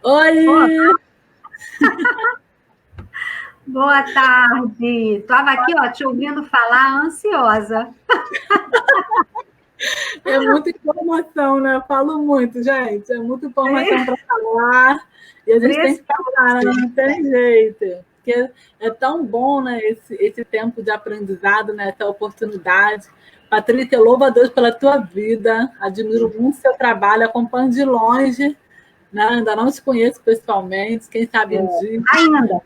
Oi! Boa tarde. Estava aqui, ó, te ouvindo falar, ansiosa. É muita informação, né? Eu falo muito, gente. É muita informação para falar. E a gente tem que falar, né? Não tem jeito. Porque é tão bom, né? Esse tempo de aprendizado, né? Essa oportunidade. Patrícia, louvo a Deus pela tua vida. Admiro muito o seu trabalho. Acompanho de longe. Né? Ainda não te conheço pessoalmente. Quem sabe um dia. Ainda.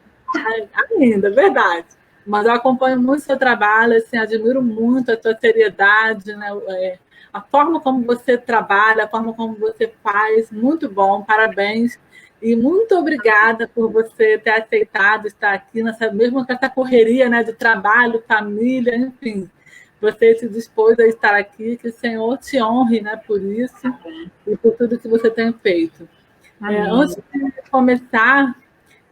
Ainda, verdade. Mas eu acompanho muito o seu trabalho, assim, admiro muito a tua seriedade, né? A forma como você trabalha, a forma como você faz, muito bom, parabéns. E muito obrigada por você ter aceitado estar aqui, mesmo com essa correria, né, de trabalho, família, enfim. Você se dispôs a estar aqui, que o Senhor te honre, né, por isso e por tudo que você tem feito. Antes de começar,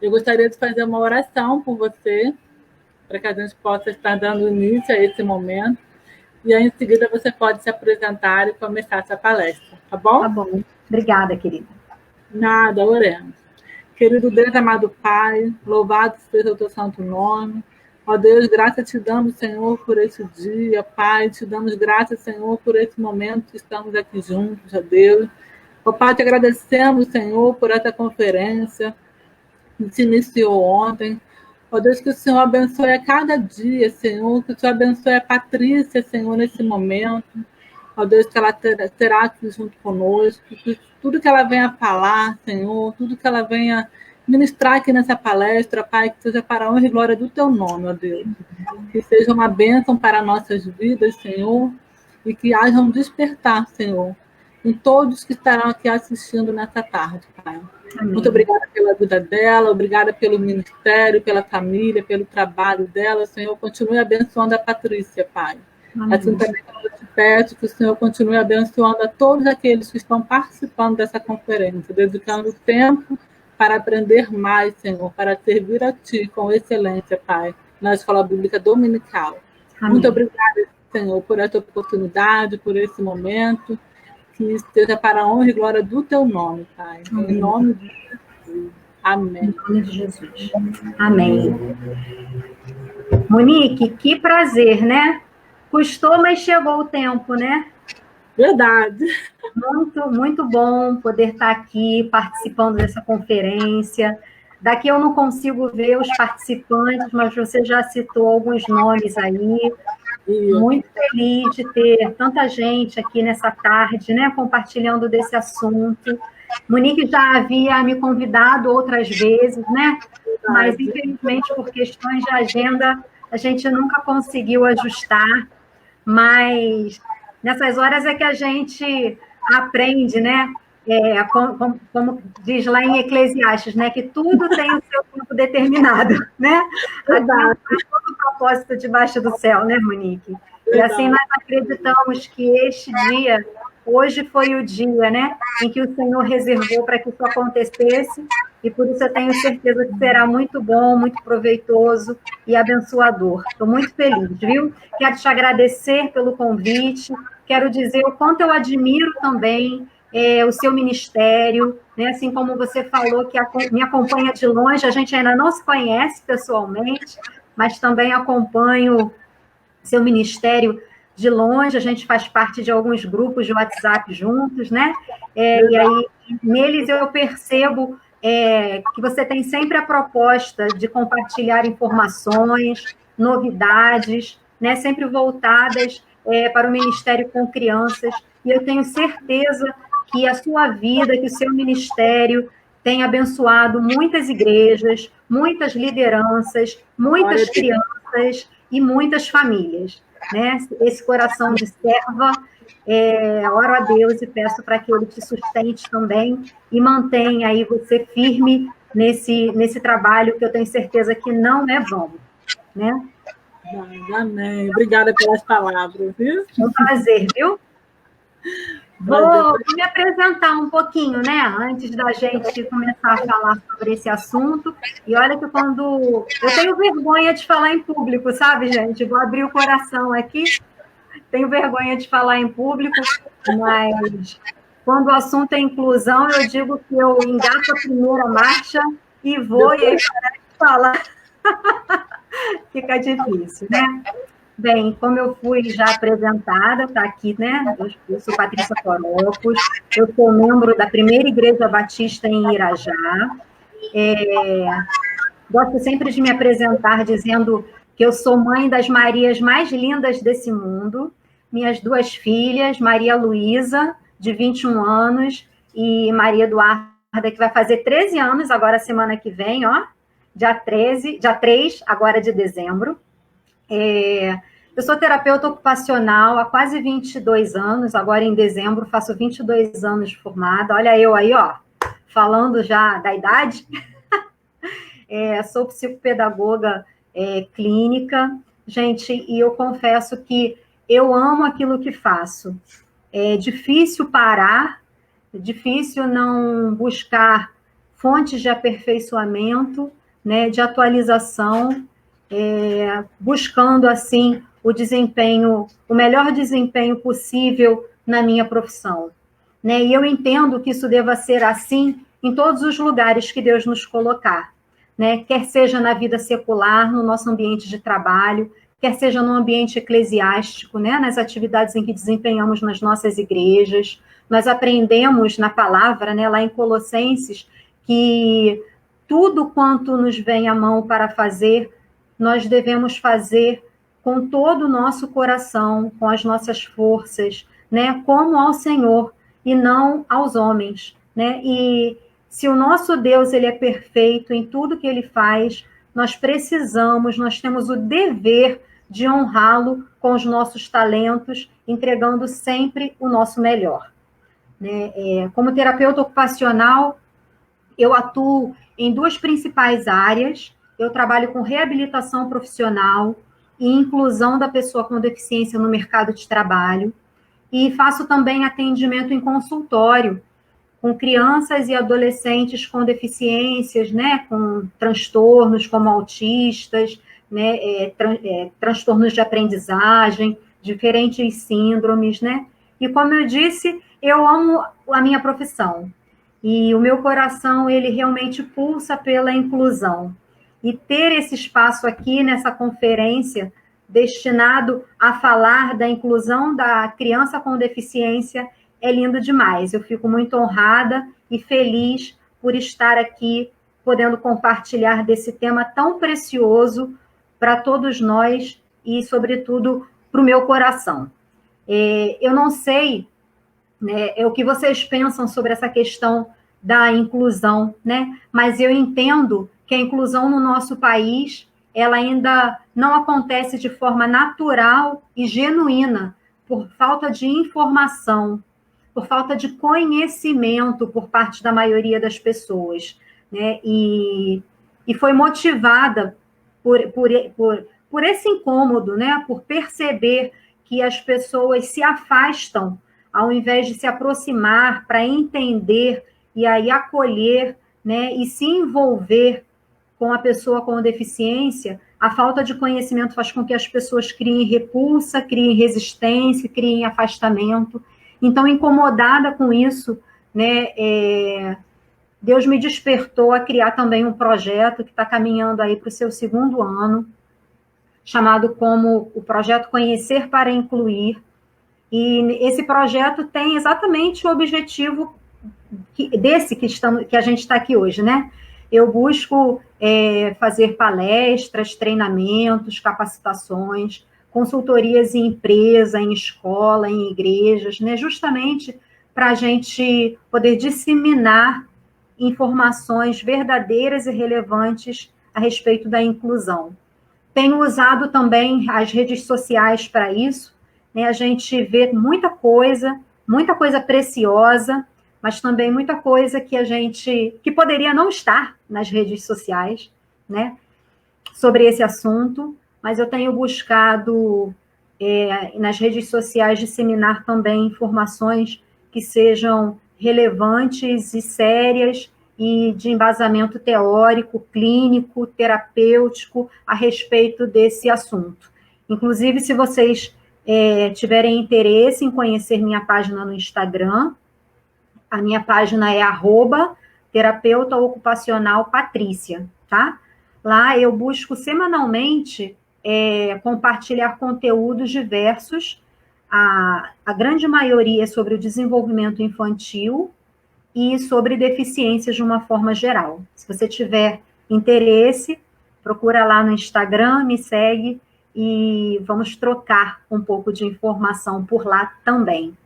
eu gostaria de fazer uma oração por você, para que a gente possa estar dando início a esse momento. E aí, em seguida, você pode se apresentar e começar essa palestra, tá Tá bom? bom. Obrigada, querida. Nada, oremos. Querido Deus, amado Pai, louvado seja o teu santo nome. Ó Deus, graça te damos, Senhor, por esse dia, Pai. Te damos graça, Senhor, por esse momento que estamos aqui juntos, ó Deus. Ó Pai, te agradecemos, Senhor, por essa conferência que se iniciou ontem. Ó Deus, que o Senhor abençoe a cada dia, Senhor, que o Senhor abençoe a Patrícia, Senhor, nesse momento. Ó Deus, que ela terá aqui junto conosco, que tudo que ela venha falar, Senhor, tudo que ela venha ministrar aqui nessa palestra, Pai, que seja para a honra e glória do Teu nome, ó Deus. Que seja uma bênção para nossas vidas, Senhor, e que haja um despertar, Senhor, em todos que estarão aqui assistindo nessa tarde, Pai. Amém. Muito obrigada pela vida dela, obrigada pelo ministério, pela família, pelo trabalho dela. Senhor, continue abençoando a Patrícia, Pai. Amém. Assim também eu te peço que o Senhor continue abençoando a todos aqueles que estão participando dessa conferência, dedicando tempo para aprender mais, Senhor, para servir a Ti com excelência, Pai, na Escola Bíblica Dominical. Amém. Muito obrigada, Senhor, por essa oportunidade, por esse momento. Que esteja para a honra e glória do Teu nome, Pai. Amém. Em nome de Jesus. Amém. Em nome de Jesus. Amém. Monique, que prazer, né? Custou, mas chegou o tempo, né? Verdade. Muito, muito bom poder estar aqui participando dessa conferência. Daqui eu não consigo ver os participantes, mas você já citou alguns nomes aí. Muito feliz de ter tanta gente aqui nessa tarde, né, compartilhando desse assunto. Monique já havia me convidado outras vezes, né? Mas, infelizmente, por questões de agenda, a gente nunca conseguiu ajustar. Mas nessas horas é que a gente aprende, né? Como diz lá em Eclesiastes, né? Que tudo tem o seu tempo determinado, né? Há tempo para todo propósito debaixo do céu, né, Monique? E assim nós acreditamos que este dia, hoje foi o dia, né? Em que o Senhor reservou para que isso acontecesse, e por isso eu tenho certeza que será muito bom, muito proveitoso e abençoador. Estou muito feliz, viu? Quero te agradecer pelo convite, quero dizer o quanto eu admiro também o seu ministério, né? Assim como você falou que me acompanha de longe, a gente ainda não se conhece pessoalmente, mas também acompanho seu ministério de longe, a gente faz parte de alguns grupos de WhatsApp juntos, né? E aí, neles eu percebo que você tem sempre a proposta de compartilhar informações, novidades, né? Sempre voltadas para o ministério com crianças, e eu tenho certeza que a sua vida, que o seu ministério tem abençoado muitas igrejas, muitas lideranças, muitas crianças e muitas famílias, né? Esse coração de serva, oro a Deus e peço para que Ele te sustente também e mantenha aí você firme nesse trabalho que eu tenho certeza que não é vão, né? Amém. Obrigada pelas palavras, viu? Um prazer, viu? Vou me apresentar um pouquinho, né? Antes da gente começar a falar sobre esse assunto. E olha que quando... Eu tenho vergonha de falar em público, sabe, gente? Vou abrir o coração aqui. Tenho vergonha de falar em público, mas Quando o assunto é inclusão, eu digo que eu engato a primeira marcha e vou, e aí para de falar fica difícil, né? Bem, como eu fui já apresentada, está aqui, né? Eu sou Patrícia Coropos, eu sou membro da primeira Igreja Batista em Irajá. Gosto sempre de me apresentar dizendo que eu sou mãe das Marias mais lindas desse mundo. Minhas duas filhas, Maria Luísa, de 21 anos, e Maria Eduarda, que vai fazer 13 anos agora, semana que vem, ó, dia 3, agora de dezembro. Eu sou terapeuta ocupacional há quase 22 anos, agora em dezembro faço 22 anos de formada. Olha eu aí, ó, falando já da idade. Sou psicopedagoga clínica, gente, e eu confesso que eu amo aquilo que faço. É difícil parar, é difícil não buscar fontes de aperfeiçoamento, né, de atualização, buscando, assim, o melhor desempenho possível na minha profissão. Né? E eu entendo que isso deva ser assim em todos os lugares que Deus nos colocar. Né? Quer seja na vida secular, no nosso ambiente de trabalho, quer seja no ambiente eclesiástico, né? Nas atividades em que desempenhamos nas nossas igrejas. Nós aprendemos na palavra, né, lá em Colossenses, que tudo quanto nos vem à mão para fazer, nós devemos fazer com todo o nosso coração, com as nossas forças, né, como ao Senhor e não aos homens, né? E se o nosso Deus ele é perfeito em tudo que ele faz, nós temos o dever de honrá-lo com os nossos talentos, entregando sempre o nosso melhor. Né? Como terapeuta ocupacional, eu atuo em duas principais áreas. Eu trabalho com reabilitação profissional e inclusão da pessoa com deficiência no mercado de trabalho. E faço também atendimento em consultório, com crianças e adolescentes com deficiências, né, com transtornos como autistas, né, transtornos de aprendizagem, diferentes síndromes, né? E como eu disse, eu amo a minha profissão. E o meu coração, ele realmente pulsa pela inclusão. E ter esse espaço aqui nessa conferência destinado a falar da inclusão da criança com deficiência é lindo demais. Eu fico muito honrada e feliz por estar aqui, podendo compartilhar desse tema tão precioso para todos nós e, sobretudo, para o meu coração. Eu não sei, né, o que vocês pensam sobre essa questão da inclusão, né? Mas eu entendo que a inclusão no nosso país, ela ainda não acontece de forma natural e genuína, por falta de informação, por falta de conhecimento por parte da maioria das pessoas, né? E foi motivada por esse incômodo, né? Por perceber que as pessoas se afastam ao invés de se aproximar para entender e aí acolher, né? E se envolver com a pessoa com deficiência. A falta de conhecimento faz com que as pessoas criem repulsa, criem resistência, criem afastamento. Então, incomodada com isso, né, Deus me despertou a criar também um projeto que está caminhando aí para o seu 2º ano, chamado como o Projeto Conhecer para Incluir. E esse projeto tem exatamente o objetivo que a gente está aqui hoje, né? Eu busco fazer palestras, treinamentos, capacitações, consultorias em empresa, em escola, em igrejas, né? Justamente para a gente poder disseminar informações verdadeiras e relevantes a respeito da inclusão. Tenho usado também as redes sociais para isso, né? A gente vê muita coisa preciosa, mas também muita coisa que poderia não estar nas redes sociais, né? Sobre esse assunto, mas eu tenho buscado nas redes sociais disseminar também informações que sejam relevantes e sérias e de embasamento teórico, clínico, terapêutico a respeito desse assunto. Inclusive, se vocês tiverem interesse em conhecer minha página no Instagram, A minha página é @terapeuta ocupacional Patrícia, tá? Lá eu busco semanalmente compartilhar conteúdos diversos. A grande maioria é sobre o desenvolvimento infantil e sobre deficiências de uma forma geral. Se você tiver interesse, procura lá no Instagram, me segue e vamos trocar um pouco de informação por lá também.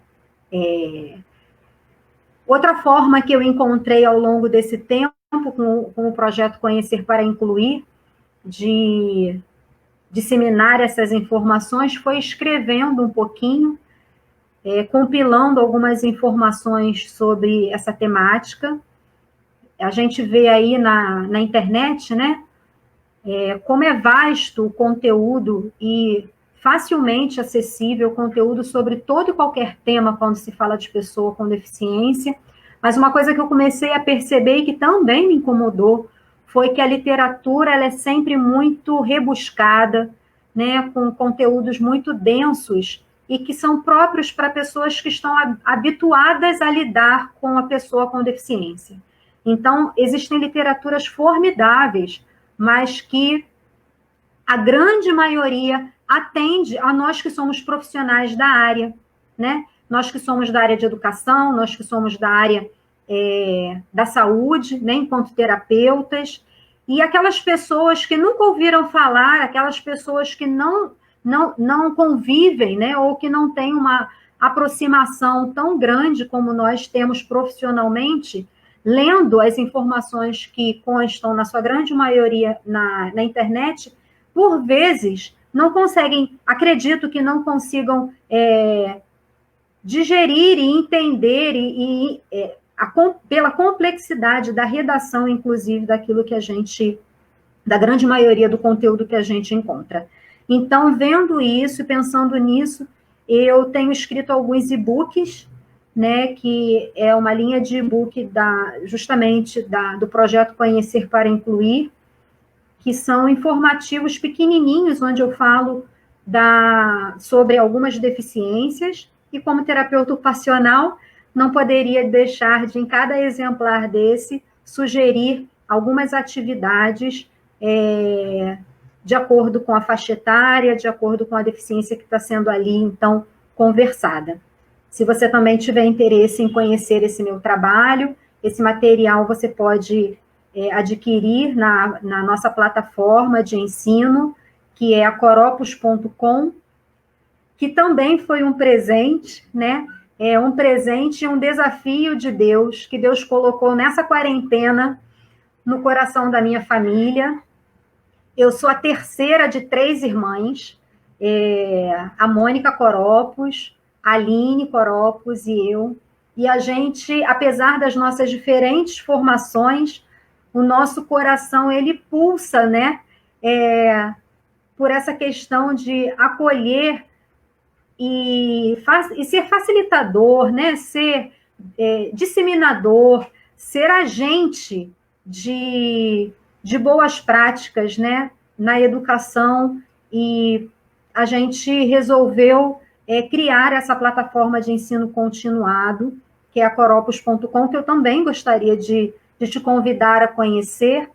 Outra forma que eu encontrei ao longo desse tempo, com o projeto Conhecer para Incluir, de disseminar essas informações, foi escrevendo um pouquinho, compilando algumas informações sobre essa temática. A gente vê aí na internet, né, como é vasto o conteúdo e facilmente acessível conteúdo sobre todo e qualquer tema quando se fala de pessoa com deficiência. Mas uma coisa que eu comecei a perceber e que também me incomodou foi que a literatura ela é sempre muito rebuscada, né, com conteúdos muito densos e que são próprios para pessoas que estão habituadas a lidar com a pessoa com deficiência. Então, existem literaturas formidáveis, mas que a grande maioria atende a nós que somos profissionais da área, né? Nós que somos da área de educação, nós que somos da área da saúde, né? Enquanto terapeutas, e aquelas pessoas que nunca ouviram falar, aquelas pessoas que não convivem, né? Ou que não têm uma aproximação tão grande como nós temos profissionalmente, lendo as informações que constam, na sua grande maioria, na internet, por vezes, não conseguem, acredito que não consigam digerir e entender pela complexidade da redação, inclusive, daquilo que a gente, da grande maioria do conteúdo que a gente encontra. Então, vendo isso e pensando nisso, eu tenho escrito alguns e-books, né, que é uma linha de e-book justamente do projeto Conhecer para Incluir, que são informativos pequenininhos, onde eu falo sobre algumas deficiências, e como terapeuta ocupacional, não poderia deixar de, em cada exemplar desse, sugerir algumas atividades de acordo com a faixa etária, de acordo com a deficiência que está sendo ali, então, conversada. Se você também tiver interesse em conhecer esse meu trabalho, esse material você pode adquirir na nossa plataforma de ensino, que é a coropos.com, que também foi um presente, né? Um presente e um desafio de Deus, que Deus colocou nessa quarentena no coração da minha família. Eu sou a terceira de 3 irmãs, a Mônica Coropos, a Aline Coropos e eu. E a gente, apesar das nossas diferentes formações, o nosso coração, ele pulsa, né? Por essa questão de acolher e ser facilitador, né? Ser disseminador, ser agente de boas práticas, né? Na educação, e a gente resolveu criar essa plataforma de ensino continuado, que é a coropos.com, que eu também gostaria de te convidar a conhecer.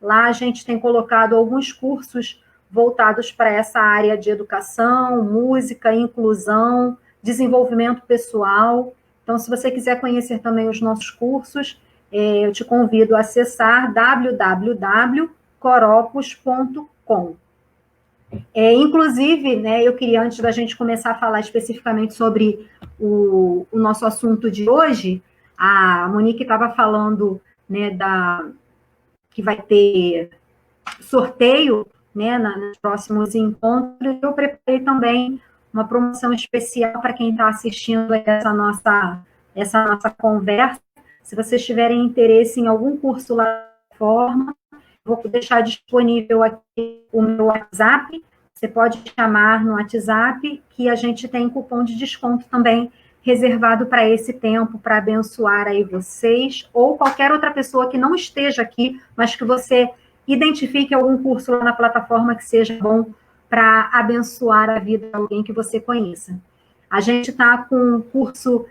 Lá a gente tem colocado alguns cursos voltados para essa área de educação, música, inclusão, desenvolvimento pessoal. Então, se você quiser conhecer também os nossos cursos, eu te convido a acessar www.coropos.com. Inclusive, né, eu queria, antes da gente começar a falar especificamente sobre o nosso assunto de hoje, a Monique estava falando, né, que vai ter sorteio, né, nos próximos encontros. Eu preparei também uma promoção especial para quem está assistindo essa nossa conversa. Se vocês tiverem interesse em algum curso lá na plataforma, vou deixar disponível aqui o meu WhatsApp. Você pode chamar no WhatsApp, que a gente tem cupom de desconto também reservado para esse tempo, para abençoar aí vocês, ou qualquer outra pessoa que não esteja aqui, mas que você identifique algum curso lá na plataforma que seja bom para abençoar a vida de alguém que você conheça. A gente está com um curso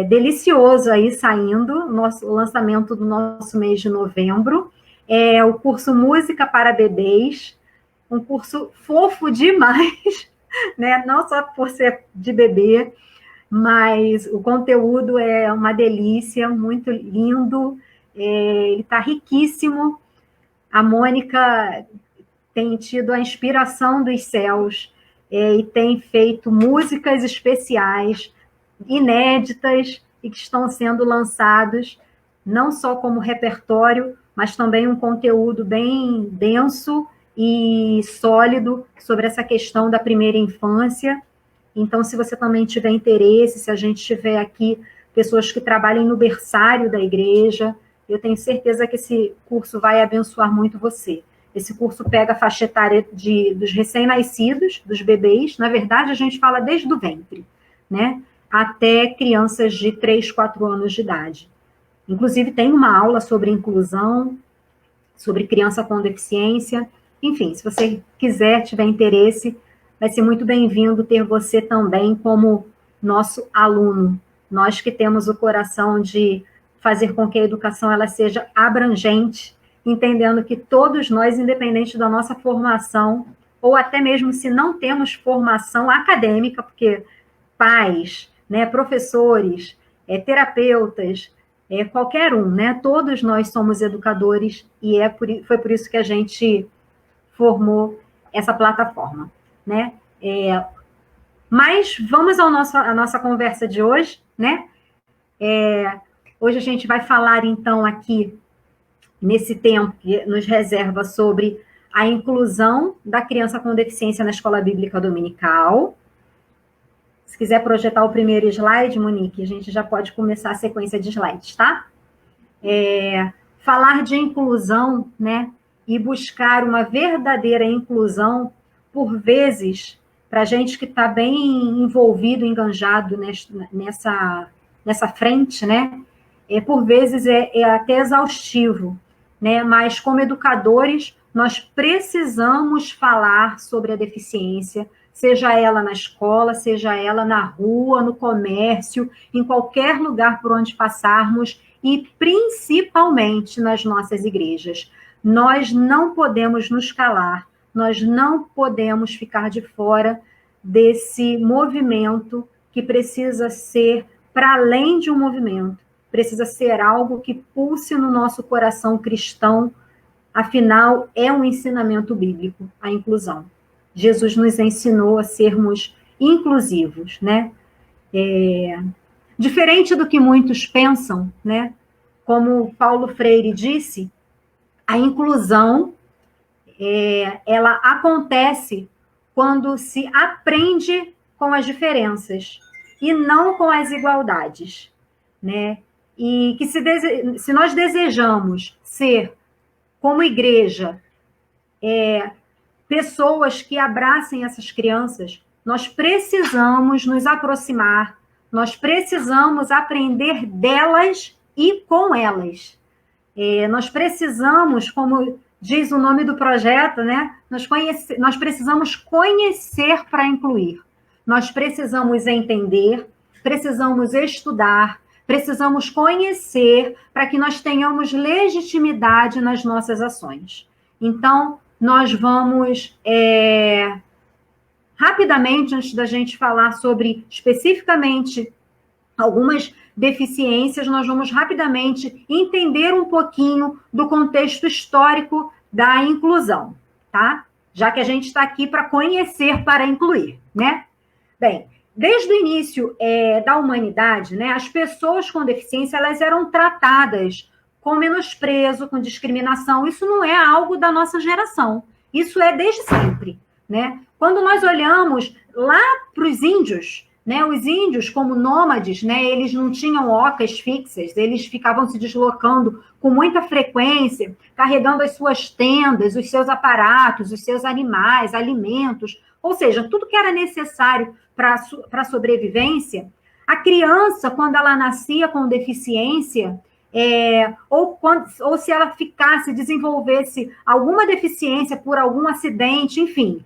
delicioso aí saindo, o lançamento do nosso mês de novembro. É o curso Música para Bebês, um curso fofo demais, né? Não só por ser de bebê, mas o conteúdo é uma delícia, muito lindo, ele está riquíssimo. A Mônica tem tido a inspiração dos céus e tem feito músicas especiais, inéditas, e que estão sendo lançados não só como repertório, mas também um conteúdo bem denso e sólido sobre essa questão da primeira infância. Então, se você também tiver interesse, se a gente tiver aqui pessoas que trabalhem no berçário da igreja, eu tenho certeza que esse curso vai abençoar muito você. Esse curso pega a faixa etária dos recém-nascidos, dos bebês, na verdade a gente fala desde o ventre, né? Até crianças de 3, 4 anos de idade. Inclusive tem uma aula sobre inclusão, sobre criança com deficiência. Enfim, se você quiser, tiver interesse, vai ser muito bem-vindo ter você também como nosso aluno. Nós que temos o coração de fazer com que a educação ela seja abrangente, entendendo que todos nós, independente da nossa formação, ou até mesmo se não temos formação acadêmica, porque pais, né, professores, terapeutas, qualquer um, né, todos nós somos educadores e foi por isso que a gente formou essa plataforma, né? Mas vamos à nossa conversa de hoje, né? Hoje a gente vai falar, então, aqui, nesse tempo que nos reserva, sobre a inclusão da criança com deficiência na escola bíblica dominical. Se quiser projetar o primeiro slide, Monique, a gente já pode começar a sequência de slides, tá? Falar de inclusão, né? E buscar uma verdadeira inclusão, por vezes, para a gente que está bem envolvido, enganjado nessa frente, né? Por vezes é até exaustivo, né? Mas como educadores, nós precisamos falar sobre a deficiência, seja ela na escola, seja ela na rua, no comércio, em qualquer lugar por onde passarmos, e principalmente nas nossas igrejas. Nós não podemos nos calar, nós não podemos ficar de fora desse movimento que precisa ser, para além de um movimento, precisa ser algo que pulse no nosso coração cristão, afinal, é um ensinamento bíblico, a inclusão. Jesus nos ensinou a sermos inclusivos, né? Diferente do que muitos pensam, né? Como Paulo Freire disse, a inclusão, ela acontece quando se aprende com as diferenças e não com as igualdades, né? E que se nós desejamos ser, como igreja, pessoas que abracem essas crianças, nós precisamos nos aproximar, nós precisamos aprender delas e com elas. Nós precisamos, como diz o nome do projeto, né? Nós precisamos conhecer para incluir. Nós precisamos entender, precisamos estudar, precisamos conhecer para que nós tenhamos legitimidade nas nossas ações. Então, nós vamos, rapidamente, antes da gente falar sobre, especificamente, algumas deficiências, nós vamos rapidamente entender um pouquinho do contexto histórico da inclusão, tá? Já que a gente está aqui para conhecer, para incluir, né? Bem, desde o início da humanidade, né, as pessoas com deficiência, elas eram tratadas com menosprezo, com discriminação. Isso não é algo da nossa geração. Isso é desde sempre, né? Quando nós olhamos lá para os índios, né, os índios, como nômades, né, eles não tinham ocas fixas, eles ficavam se deslocando com muita frequência, carregando as suas tendas, os seus aparatos, os seus animais, alimentos, ou seja, tudo que era necessário para a sobrevivência. A criança, quando ela nascia com deficiência, ou se ela desenvolvesse alguma deficiência por algum acidente, enfim,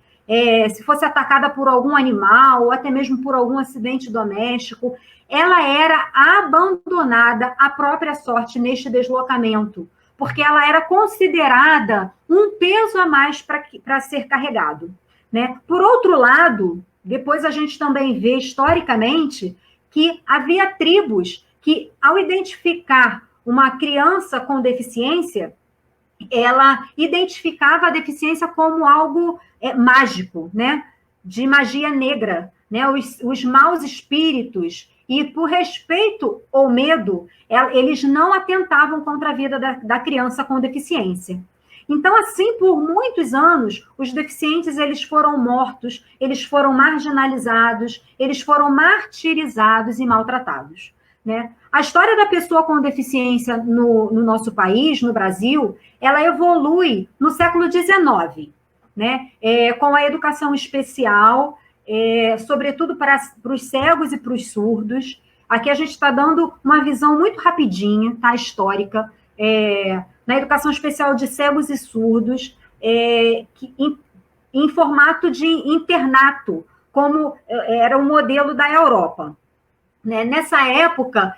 se fosse atacada por algum animal, ou até mesmo por algum acidente doméstico, ela era abandonada à própria sorte neste deslocamento, porque ela era considerada um peso a mais para ser carregado, né? Por outro lado, depois a gente também vê historicamente que havia tribos que, ao identificar uma criança com deficiência, ela identificava a deficiência como algo mágico, né? De magia negra, né? Os maus espíritos, e por respeito ou medo, eles não atentavam contra a vida da criança com deficiência. Então, assim, por muitos anos, os deficientes eles foram mortos, eles foram marginalizados, eles foram martirizados e maltratados, né? A história da pessoa com deficiência no nosso país, no Brasil, ela evolui no século XIX, né? Com a educação especial, sobretudo para os cegos e para os surdos. Aqui a gente está dando uma visão muito rapidinha, tá? Histórica, na educação especial de cegos e surdos, em formato de internato, como era o modelo da Europa. Né? Nessa época,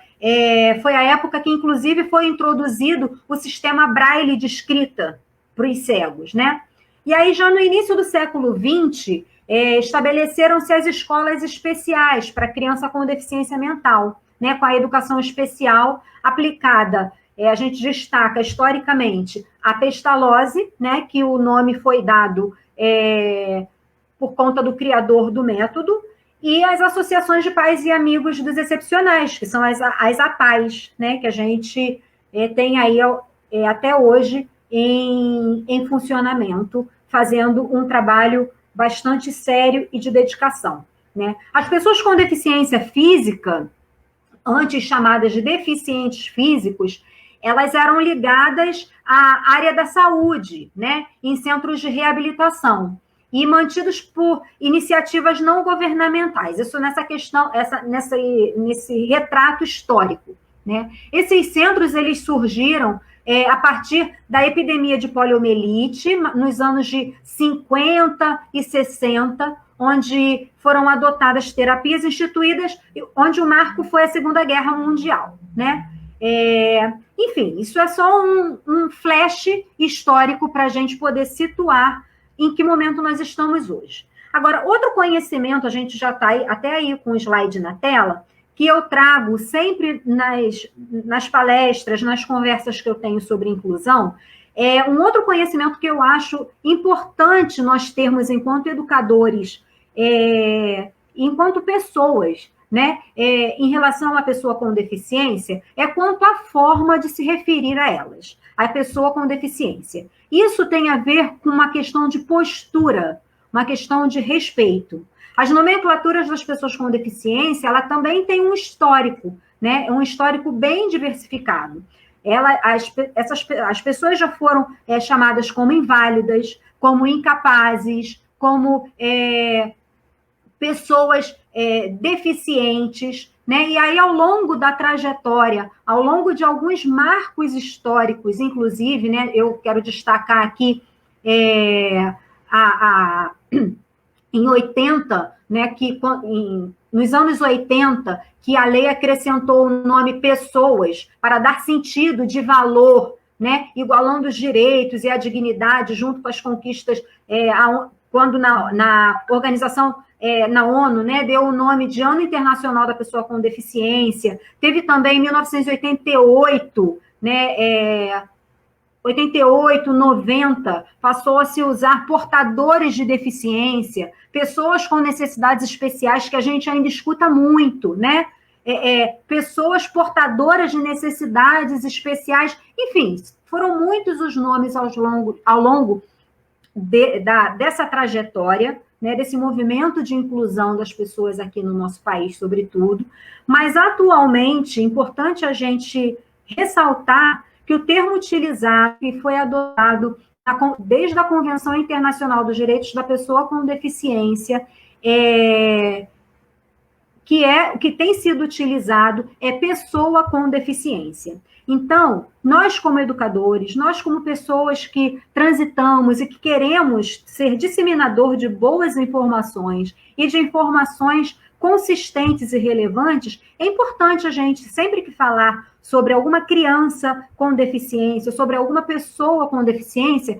foi a época que, inclusive, foi introduzido o sistema Braille de escrita para os cegos. Né? E aí, já no início do século XX, estabeleceram-se as escolas especiais para criança com deficiência mental, né? Com a educação especial aplicada. A gente destaca historicamente a Pestalozzi, né? Que o nome foi dado por conta do criador do método, e as associações de pais e amigos dos excepcionais, que são as APAES, né? Que a gente tem aí até hoje em funcionamento, fazendo um trabalho bastante sério e de dedicação, né? As pessoas com deficiência física, antes chamadas de deficientes físicos, elas eram ligadas à área da saúde, né? Em centros de reabilitação, e mantidos por iniciativas não governamentais. Isso nessa questão, nesse retrato histórico, né? Esses centros eles surgiram a partir da epidemia de poliomielite, nos anos de 50 e 60, onde foram adotadas terapias instituídas, onde o marco foi a Segunda Guerra Mundial, né? Enfim, isso é só um flash histórico para a gente poder situar em que momento nós estamos hoje. Agora, outro conhecimento, a gente já está até aí com o slide na tela, que eu trago sempre nas palestras, nas conversas que eu tenho sobre inclusão, um outro conhecimento que eu acho importante nós termos enquanto educadores, enquanto pessoas, né, em relação à pessoa com deficiência, quanto à forma de se referir a elas, a pessoa com deficiência. Isso tem a ver com uma questão de postura, uma questão de respeito. As nomenclaturas das pessoas com deficiência, ela também tem um histórico, né? Um histórico bem diversificado. As pessoas já foram chamadas como inválidas, como incapazes, como pessoas deficientes, né? E aí, ao longo da trajetória, ao longo de alguns marcos históricos, inclusive, né, eu quero destacar aqui em 80, né, nos anos 80, que a lei acrescentou o nome pessoas para dar sentido de valor, né, igualando os direitos e a dignidade junto com as conquistas, quando na organização, na ONU, né, deu o nome de Ano Internacional da Pessoa com Deficiência. Teve também em 1988, né, 88, 90, passou a se usar portadores de deficiência, pessoas com necessidades especiais, que a gente ainda escuta muito, né? Pessoas portadoras de necessidades especiais, enfim, foram muitos os nomes ao longo dessa trajetória, né, desse movimento de inclusão das pessoas aqui no nosso país, sobretudo, mas atualmente é importante a gente ressaltar que o termo utilizado, que foi adotado desde a Convenção Internacional dos Direitos da Pessoa com Deficiência, que tem sido utilizado é pessoa com deficiência. Então, nós como educadores, nós como pessoas que transitamos e que queremos ser disseminador de boas informações e de informações consistentes e relevantes, é importante a gente, sempre que falar sobre alguma criança com deficiência, sobre alguma pessoa com deficiência,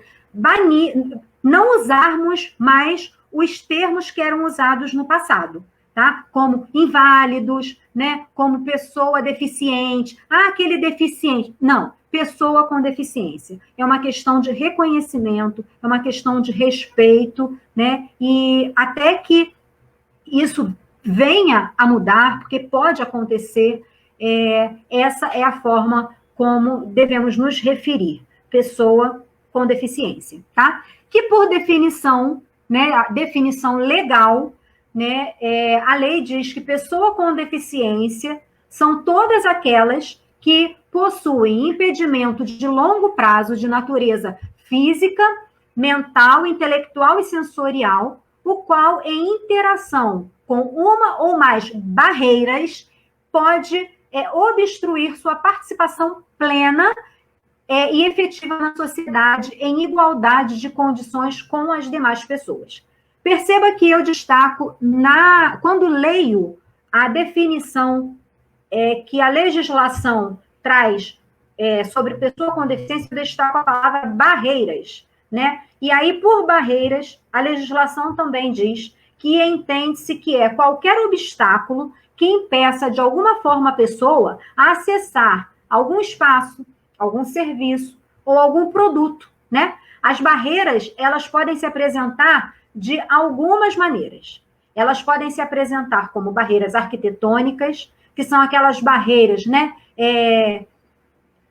não usarmos mais os termos que eram usados no passado. Tá? Como inválidos, né? Como pessoa deficiente. Ah, aquele deficiente. Não, pessoa com deficiência. É uma questão de reconhecimento, é uma questão de respeito, né? E até que isso venha a mudar, porque pode acontecer, essa é a forma como devemos nos referir, pessoa com deficiência, tá? Que por definição, né, a definição legal, né, a lei diz que pessoa com deficiência são todas aquelas que possuem impedimento de longo prazo de natureza física, mental, intelectual e sensorial, o qual, em interação com uma ou mais barreiras, pode obstruir sua participação plena e efetiva na sociedade em igualdade de condições com as demais pessoas. Perceba que eu destaco, quando leio a definição que a legislação traz sobre pessoa com deficiência, eu destaco a palavra barreiras, né? E aí, por barreiras, a legislação também diz que entende-se que é qualquer obstáculo que impeça de alguma forma a pessoa a acessar algum espaço, algum serviço ou algum produto, né? As barreiras, elas podem se apresentar de algumas maneiras. Elas podem se apresentar como barreiras arquitetônicas, que são aquelas barreiras, né,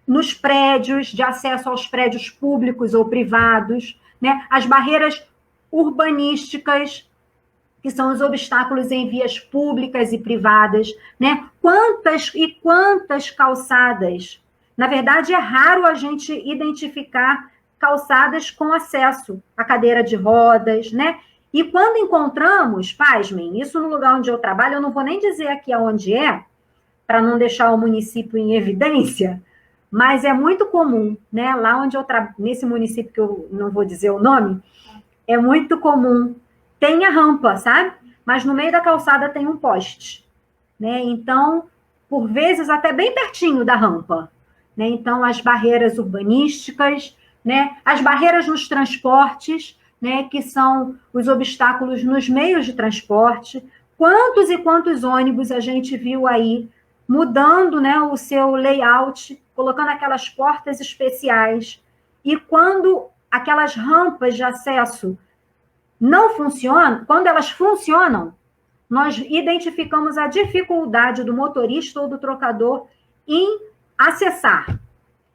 nos prédios, de acesso aos prédios públicos ou privados, né, as barreiras urbanísticas, que são os obstáculos em vias públicas e privadas, né? Quantas calçadas? Na verdade, é raro a gente identificar calçadas com acesso à cadeira de rodas, né? E quando encontramos, pasmem, isso no lugar onde eu trabalho, eu não vou nem dizer aqui aonde para não deixar o município em evidência, mas é muito comum, né? Lá onde eu trabalho, nesse município que eu não vou dizer o nome, é muito comum. Tem a rampa, sabe? Mas no meio da calçada tem um poste, né? Então, por vezes, até bem pertinho da rampa, né? Então, as barreiras urbanísticas, né? As barreiras nos transportes, né? Que são os obstáculos nos meios de transporte. Quantos e quantos ônibus a gente viu aí mudando, né, o seu layout, colocando aquelas portas especiais. E quando aquelas rampas de acesso não funcionam, quando elas funcionam, nós identificamos a dificuldade do motorista ou do trocador em acessar.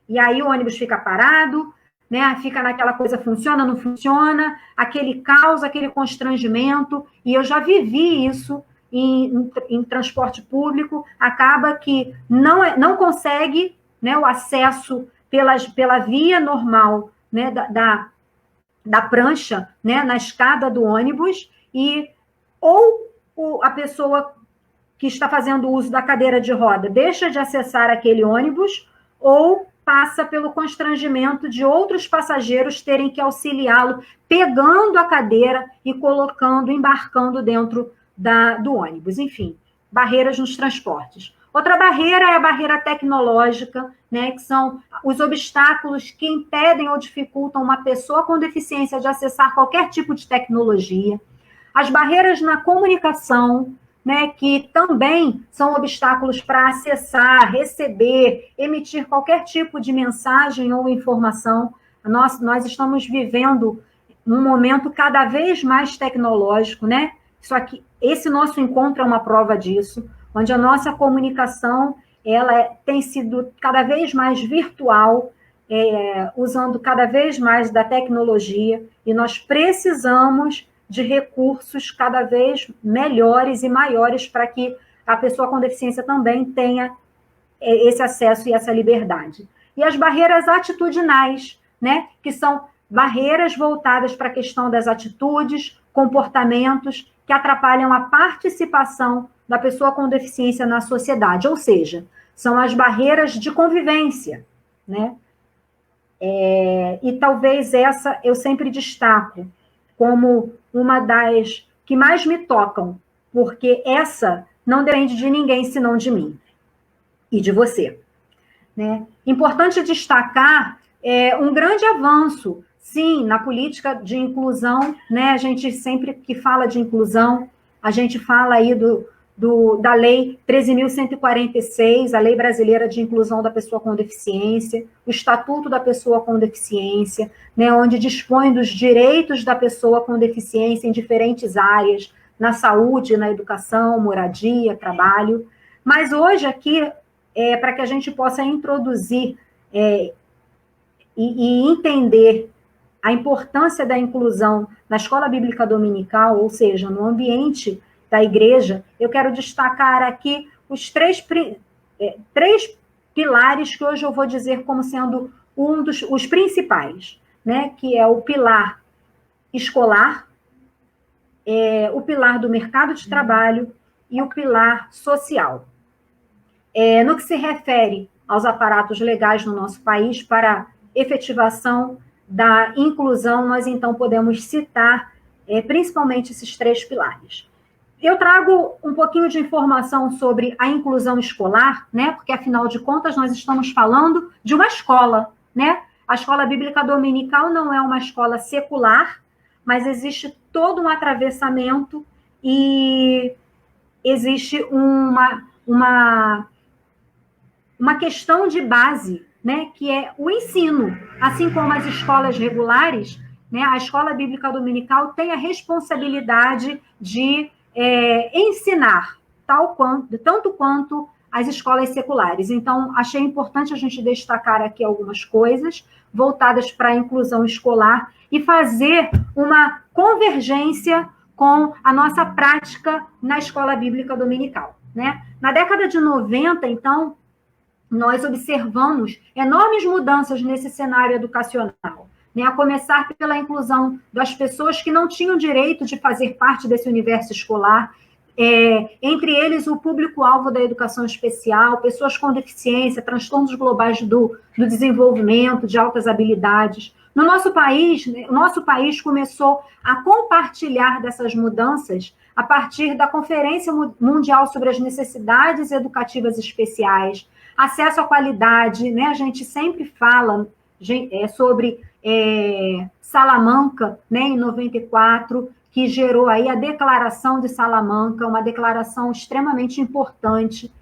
E aí o ônibus fica parado, né? Fica naquela coisa, funciona, não funciona, aquele caos, aquele constrangimento, e eu já vivi isso em transporte público, acaba que não consegue, né, o acesso pela via normal, né, da prancha, né, na escada do ônibus, e ou a pessoa que está fazendo uso da cadeira de roda deixa de acessar aquele ônibus, ou passa pelo constrangimento de outros passageiros terem que auxiliá-lo, pegando a cadeira e colocando, embarcando dentro do ônibus. Enfim, barreiras nos transportes. Outra barreira é a barreira tecnológica, né, que são os obstáculos que impedem ou dificultam uma pessoa com deficiência de acessar qualquer tipo de tecnologia. As barreiras na comunicação, né, que também são obstáculos para acessar, receber, emitir qualquer tipo de mensagem ou informação. Nós estamos vivendo um momento cada vez mais tecnológico, né? Só que esse nosso encontro é uma prova disso, onde a nossa comunicação tem sido cada vez mais virtual, usando cada vez mais da tecnologia, e nós precisamos de recursos cada vez melhores e maiores para que a pessoa com deficiência também tenha esse acesso e essa liberdade. E as barreiras atitudinais, né, que são barreiras voltadas para a questão das atitudes, comportamentos que atrapalham a participação da pessoa com deficiência na sociedade, ou seja, são as barreiras de convivência, né? E talvez essa eu sempre destaco como uma das que mais me tocam, porque essa não depende de ninguém senão de mim e de você, né? Importante destacar um grande avanço, sim, na política de inclusão, né? A gente sempre que fala de inclusão, a gente fala aí da Lei 13.146, a Lei Brasileira de Inclusão da Pessoa com Deficiência, o Estatuto da Pessoa com Deficiência, né, onde dispõe dos direitos da pessoa com deficiência em diferentes áreas, na saúde, na educação, moradia, trabalho. Mas hoje aqui, para que a gente possa introduzir e entender a importância da inclusão na escola bíblica dominical, ou seja, no ambiente da igreja, eu quero destacar aqui os três pilares que hoje eu vou dizer como sendo os principais, né? Que é o pilar escolar, o pilar do mercado de trabalho e o pilar social. No que se refere aos aparatos legais no nosso país para efetivação da inclusão, nós então podemos citar principalmente esses três pilares. Eu trago um pouquinho de informação sobre a inclusão escolar, né? Porque, afinal de contas, nós estamos falando de uma escola, né? A escola bíblica dominical não é uma escola secular, mas existe todo um atravessamento e existe uma questão de base, né? Que é o ensino. Assim como as escolas regulares, né? A escola bíblica dominical tem a responsabilidade de ensinar, tanto quanto as escolas seculares. Então, achei importante a gente destacar aqui algumas coisas voltadas para a inclusão escolar e fazer uma convergência com a nossa prática na escola bíblica dominical, né? Na década de 90, então, nós observamos enormes mudanças nesse cenário educacional, né, a começar pela inclusão das pessoas que não tinham direito de fazer parte desse universo escolar, entre eles o público-alvo da educação especial, pessoas com deficiência, transtornos globais do desenvolvimento, de altas habilidades. No nosso país, o nosso país começou a compartilhar dessas mudanças a partir da Conferência Mundial sobre as Necessidades Educativas Especiais, acesso à qualidade, né? A gente sempre fala sobre Salamanca, né, em 94, que gerou aí a Declaração de Salamanca, uma declaração extremamente importante,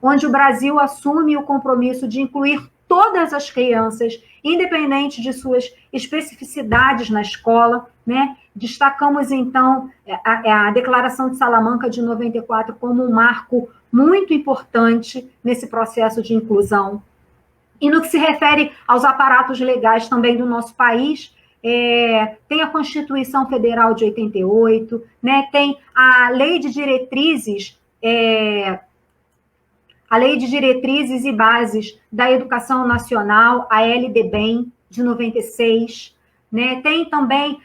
onde o Brasil assume o compromisso de incluir todas as crianças, independente de suas especificidades na escola, né? Destacamos, então, a Declaração de Salamanca de 94 como um marco muito importante nesse processo de inclusão. E no que se refere aos aparatos legais também do nosso país, tem a Constituição Federal de 88, né, tem a Lei de Diretrizes, e Bases da Educação Nacional, a LDBEM, de 96, né, tem também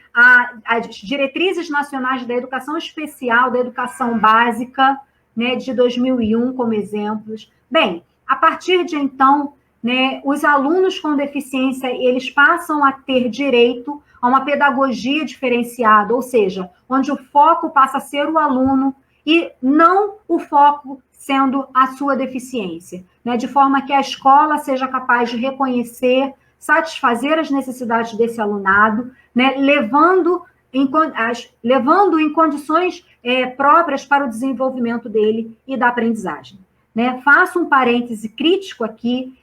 as Diretrizes Nacionais da Educação Especial, da Educação Básica, né, de 2001, como exemplos. Bem, a partir de então, né, os alunos com deficiência, eles passam a ter direito a uma pedagogia diferenciada, ou seja, onde o foco passa a ser o aluno e não o foco sendo a sua deficiência, né, de forma que a escola seja capaz de reconhecer, satisfazer as necessidades desse alunado, né, levando em condições próprias para o desenvolvimento dele e da aprendizagem, né. Faço um parêntese crítico aqui,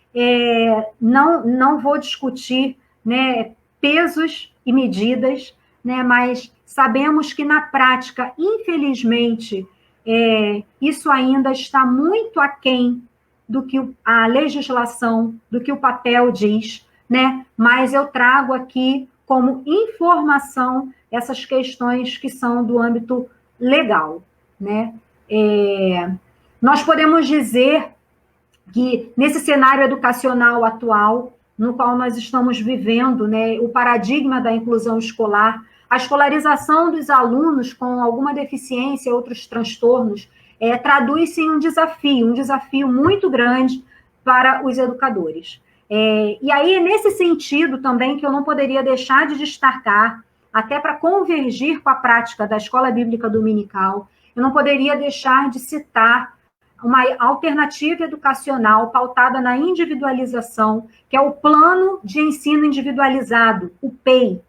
não vou discutir, né, pesos e medidas, né, mas sabemos que na prática, infelizmente, isso ainda está muito aquém do que a legislação, do que o papel diz, né, mas eu trago aqui como informação essas questões que são do âmbito legal, né. Nós podemos dizer que nesse cenário educacional atual, no qual nós estamos vivendo, né, o paradigma da inclusão escolar, a escolarização dos alunos com alguma deficiência, outros transtornos, traduz-se em um desafio muito grande para os educadores. E aí, nesse sentido também, que eu não poderia deixar de destacar, até para convergir com a prática da Escola Bíblica Dominical, eu não poderia deixar de citar uma alternativa educacional pautada na individualização, que é o Plano de Ensino Individualizado, o PEI,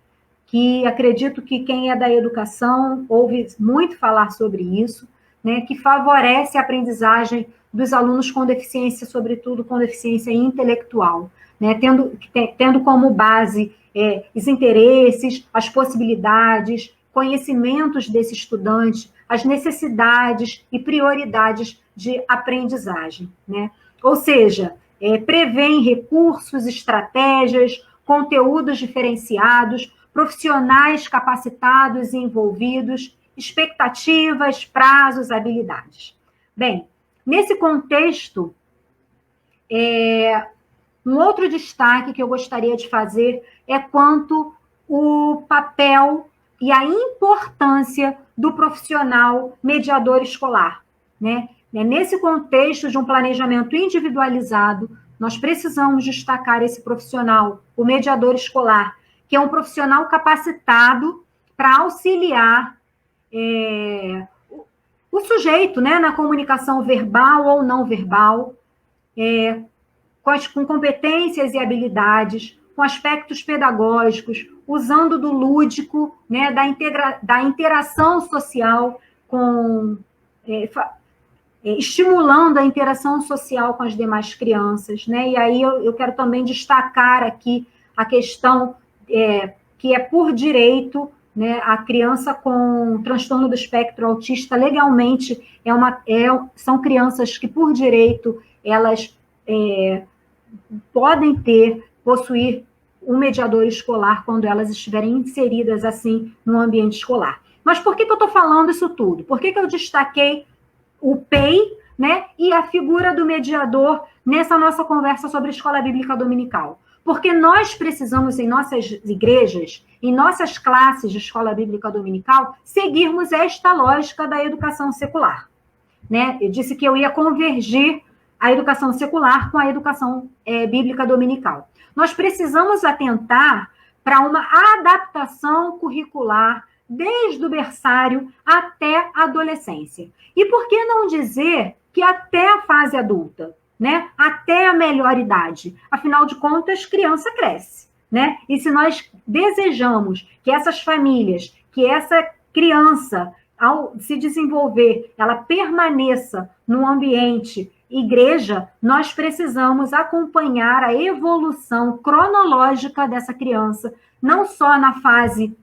que acredito que quem é da educação ouve muito falar sobre isso, né, que favorece a aprendizagem dos alunos com deficiência, sobretudo com deficiência intelectual, né, tendo como base os interesses, as possibilidades, conhecimentos desse estudante, as necessidades e prioridades de aprendizagem, né? Ou seja, prevêem recursos, estratégias, conteúdos diferenciados, profissionais capacitados e envolvidos, expectativas, prazos, habilidades. Bem, nesse contexto, um outro destaque que eu gostaria de fazer é quanto o papel e a importância do profissional mediador escolar, né? Nesse contexto de um planejamento individualizado, nós precisamos destacar esse profissional, o mediador escolar, que é um profissional capacitado para auxiliar o sujeito, né, na comunicação verbal ou não verbal, com competências e habilidades, com aspectos pedagógicos, usando do lúdico, né, da interação social, estimulando a interação social com as demais crianças, né? E aí eu quero também destacar aqui a questão que é por direito, né, a criança com transtorno do espectro autista, legalmente, são crianças que, por direito, elas podem possuir um mediador escolar quando elas estiverem inseridas, assim, no ambiente escolar. Mas por que eu estou falando isso tudo? Por que eu destaquei o PEI, né, e a figura do mediador nessa nossa conversa sobre a Escola Bíblica Dominical? Porque nós precisamos, em nossas igrejas, em nossas classes de Escola Bíblica Dominical, seguirmos esta lógica da educação secular, né? Eu disse que eu ia convergir a educação secular com a educação bíblica dominical. Nós precisamos atentar para uma adaptação curricular desde o berçário até a adolescência. E por que não dizer que até a fase adulta, né? Até a melhor idade? Afinal de contas, criança cresce, né? E se nós desejamos que essas famílias, que essa criança, ao se desenvolver, ela permaneça no ambiente igreja, nós precisamos acompanhar a evolução cronológica dessa criança, não só na fase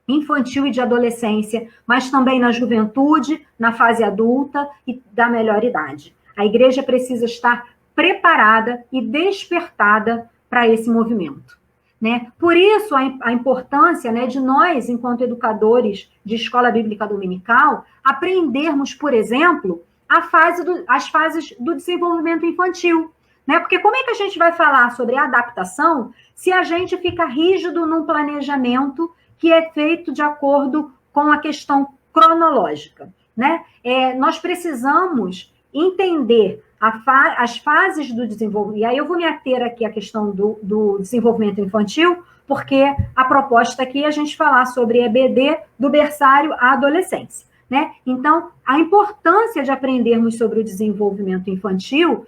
infantil e de adolescência, mas também na juventude, na fase adulta e da melhor idade. A igreja precisa estar preparada e despertada para esse movimento, né? Por isso, a importância, né, de nós, enquanto educadores de escola bíblica dominical, aprendermos, por exemplo, as fases do desenvolvimento infantil, né? Porque como é que a gente vai falar sobre adaptação se a gente fica rígido num planejamento que é feito de acordo com a questão cronológica, né? Nós precisamos entender as fases do desenvolvimento, e aí eu vou me ater aqui à questão do desenvolvimento infantil, porque a proposta aqui é a gente falar sobre EBD do berçário à adolescência, né? Então, a importância de aprendermos sobre o desenvolvimento infantil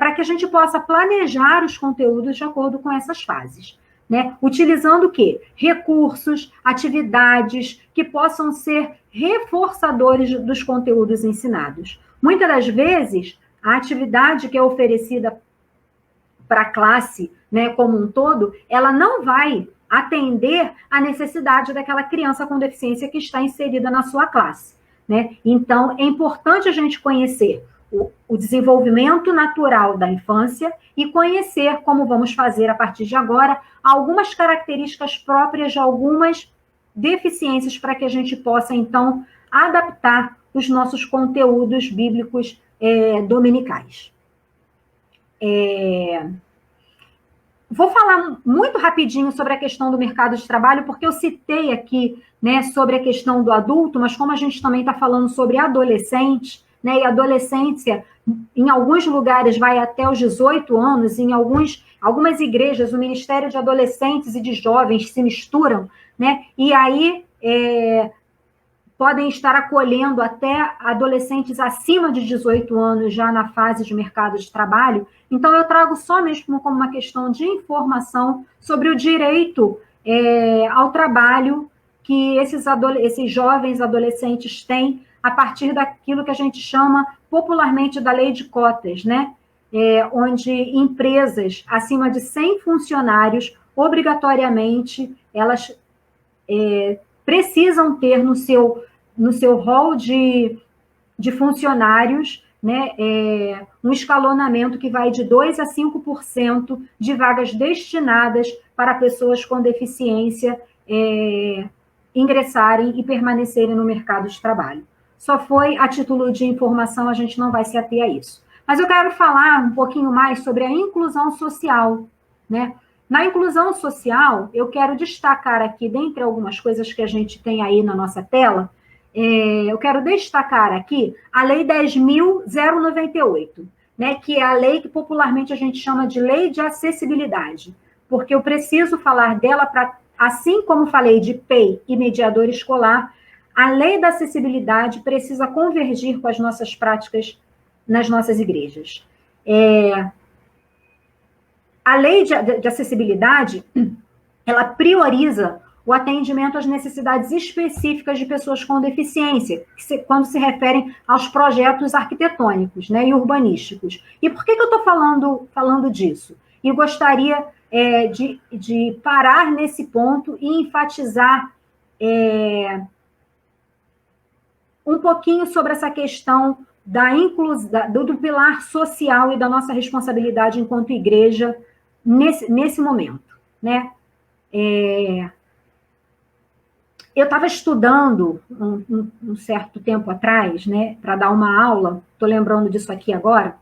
para que a gente possa planejar os conteúdos de acordo com essas fases, né? Utilizando o quê? Recursos, atividades que possam ser reforçadores dos conteúdos ensinados. Muitas das vezes, a atividade que é oferecida para a classe, né, como um todo, ela não vai atender à necessidade daquela criança com deficiência que está inserida na sua classe, né? Então, é importante a gente conhecer o desenvolvimento natural da infância e conhecer como vamos fazer, a partir de agora, algumas características próprias de algumas deficiências para que a gente possa, então, adaptar os nossos conteúdos bíblicos dominicais. Vou falar muito rapidinho sobre a questão do mercado de trabalho, porque eu citei aqui, né, sobre a questão do adulto, mas como a gente também está falando sobre adolescente, né? E a adolescência, em alguns lugares, vai até os 18 anos, em algumas igrejas, o ministério de adolescentes e de jovens se misturam, né? E aí podem estar acolhendo até adolescentes acima de 18 anos, já na fase de mercado de trabalho. Então, eu trago só mesmo como uma questão de informação sobre o direito ao trabalho que esses jovens adolescentes têm a partir daquilo que a gente chama popularmente da lei de cotas, né? Onde empresas acima de 100 funcionários, obrigatoriamente, elas precisam ter no seu rol de funcionários, né, um escalonamento que vai de 2% a 5% de vagas destinadas para pessoas com deficiência ingressarem e permanecerem no mercado de trabalho. Só foi a título de informação, a gente não vai se ater a isso. Mas eu quero falar um pouquinho mais sobre a inclusão social, né? Na inclusão social, eu quero destacar aqui, dentre algumas coisas que a gente tem aí na nossa tela, eu quero destacar aqui a Lei 10.098, né, que é a lei que popularmente a gente chama de Lei de Acessibilidade, porque eu preciso falar dela para, assim como falei de PEI e mediador escolar, a Lei da Acessibilidade precisa convergir com as nossas práticas nas nossas igrejas. A lei de acessibilidade, ela prioriza o atendimento às necessidades específicas de pessoas com deficiência, quando se referem aos projetos arquitetônicos, né, e urbanísticos. E por que eu estou falando disso? E gostaria de parar nesse ponto e enfatizar um pouquinho sobre essa questão do pilar social e da nossa responsabilidade enquanto igreja nesse momento, né? Eu estava estudando um certo tempo atrás, né, para dar uma aula, estou lembrando disso aqui agora,